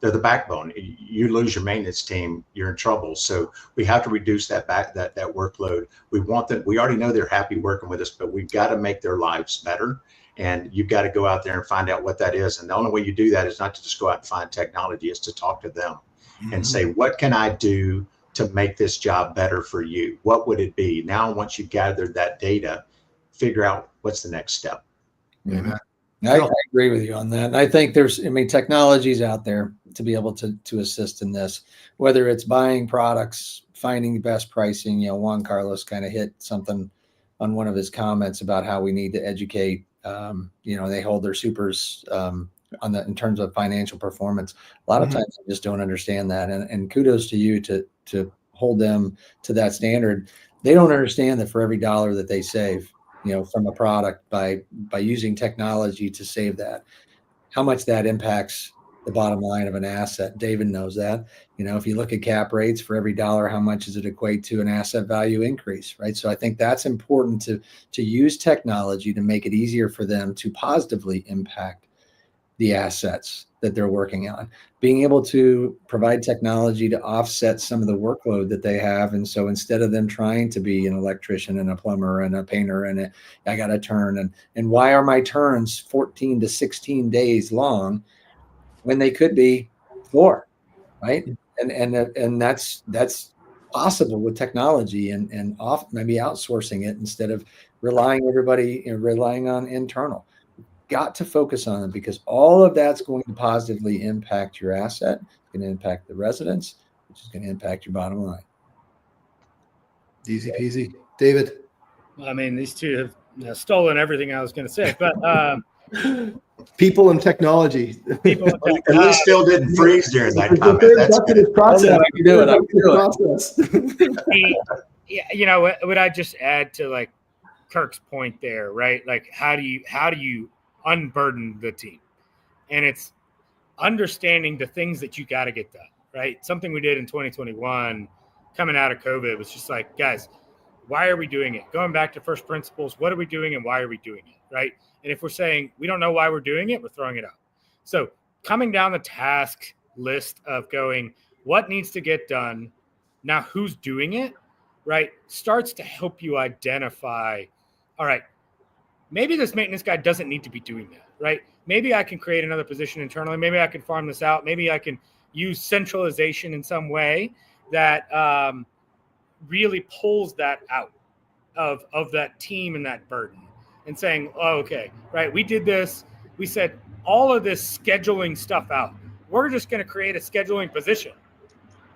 They're the backbone. You lose your maintenance team, you're in trouble. So we have to reduce that workload. We want them. We already know they're happy working with us, but we've got to make their lives better. And you've got to go out there and find out what that is. And the only way you do that is not to just go out and find technology, it's to talk to them and say, what can I do to make this job better for you? What would it be? Now, once you've gathered that data, figure out what's the next step. Mm-hmm. I agree with you on that. I think technology's out there to be able to assist in this, whether it's buying products, finding the best pricing. Juan Carlos kind of hit something on one of his comments about how we need to educate. They hold their supers in terms of financial performance. A lot of times they just don't understand that. And kudos to you to hold them to that standard. They don't understand that for every dollar that they save, from a product by using technology to save that, how much that impacts the bottom line of an asset. David knows that. If you look at cap rates, for every dollar, how much does it equate to an asset value increase, right? So I think that's important to use technology to make it easier for them to positively impact the assets that they're working on, being able to provide technology to offset some of the workload that they have. And so instead of them trying to be an electrician and a plumber and a painter and I got to turn and why are my turns 14 to 16 days long when they could be 4, right? And that's possible with technology and maybe outsourcing it instead of relying on internal. got to focus on them because all of that's going to positively impact your asset. It's going to impact the residents, which is going to impact your bottom line. Easy peasy. David. I mean, these two have stolen everything I was going to say, but People and technology. people, At least Phil didn't freeze during that It's the comment. third That's bucket good. of process. I can do it. I can do it. Process. yeah, you know, would I just add to like Kirk's point there, right? Like, how do you unburden the team? And it's understanding the things that you got to get done, right? Something we did in 2021 coming out of COVID was just like, guys, why are we doing it? Going back to first principles, what are we doing and why are we doing it, right? And if we're saying we don't know why we're doing it, we're throwing it out. So coming down the task list of going, what needs to get done? Now who's doing it, right? Starts to help you identify, all right, maybe this maintenance guy doesn't need to be doing that, right? Maybe I can create another position internally. Maybe I can farm this out. Maybe I can use centralization in some way that really pulls that out of that team and that burden and saying, oh, okay, right, we did this. We said all of this scheduling stuff out. We're just going to create a scheduling position,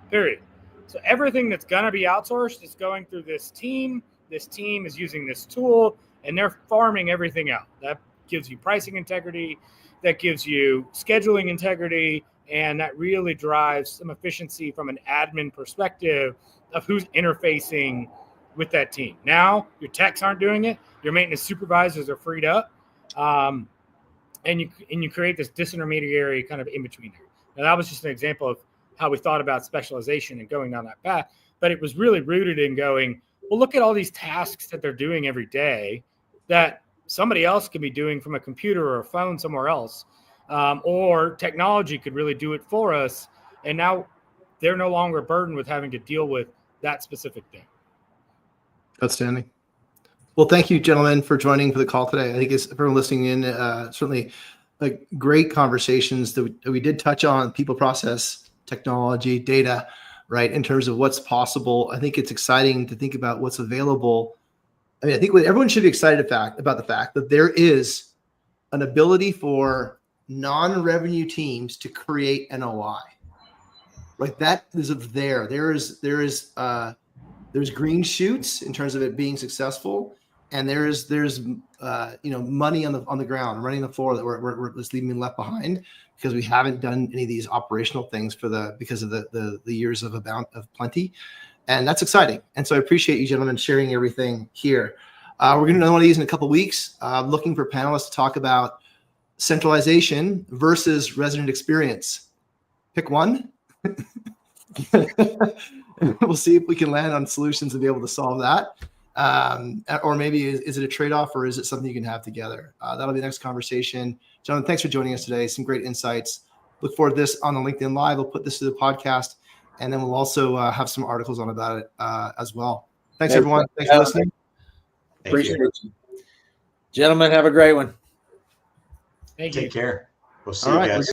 period. So everything that's going to be outsourced is going through this team. This team is using this tool, and they're farming everything out. That gives you pricing integrity. That gives you scheduling integrity. And that really drives some efficiency from an admin perspective of who's interfacing with that team. Now, your techs aren't doing it. Your maintenance supervisors are freed up. And you create this disintermediary kind of in between there. Now, that was just an example of how we thought about specialization and going down that path. But it was really rooted in going, well, look at all these tasks that they're doing every day that somebody else could be doing from a computer or a phone somewhere else. Or technology could really do it for us. And now they're no longer burdened with having to deal with that specific thing. Outstanding. Well, thank you, gentlemen, for joining for the call today. I think it's everyone listening in, certainly like great conversations that we did touch on people, process, technology, data, right? In terms of what's possible. I think it's exciting to think about what's available. I mean, I think everyone should be excited about the fact that there is an ability for non-revenue teams to create NOI. Like that is there. There's green shoots in terms of it being successful, and there's money on the ground, running the floor that we're just leaving left behind because we haven't done any of these operational things because of the years of plenty, and that's exciting. And so I appreciate you gentlemen sharing everything here. We're going to do another one of these in a couple of weeks. Looking for panelists to talk about centralization versus resident experience. Pick one. We'll see if we can land on solutions and be able to solve that. Or maybe is it a trade-off or is it something you can have together? That'll be the next conversation. Gentlemen, thanks for joining us today. Some great insights. Look forward to this on the LinkedIn Live. We'll put this to the podcast, and then we'll also have some articles on about it as well. Thanks, everyone. Thanks for listening. Appreciate you. Gentlemen, have a great one. Thank you. Take care. We'll see All you right. guys.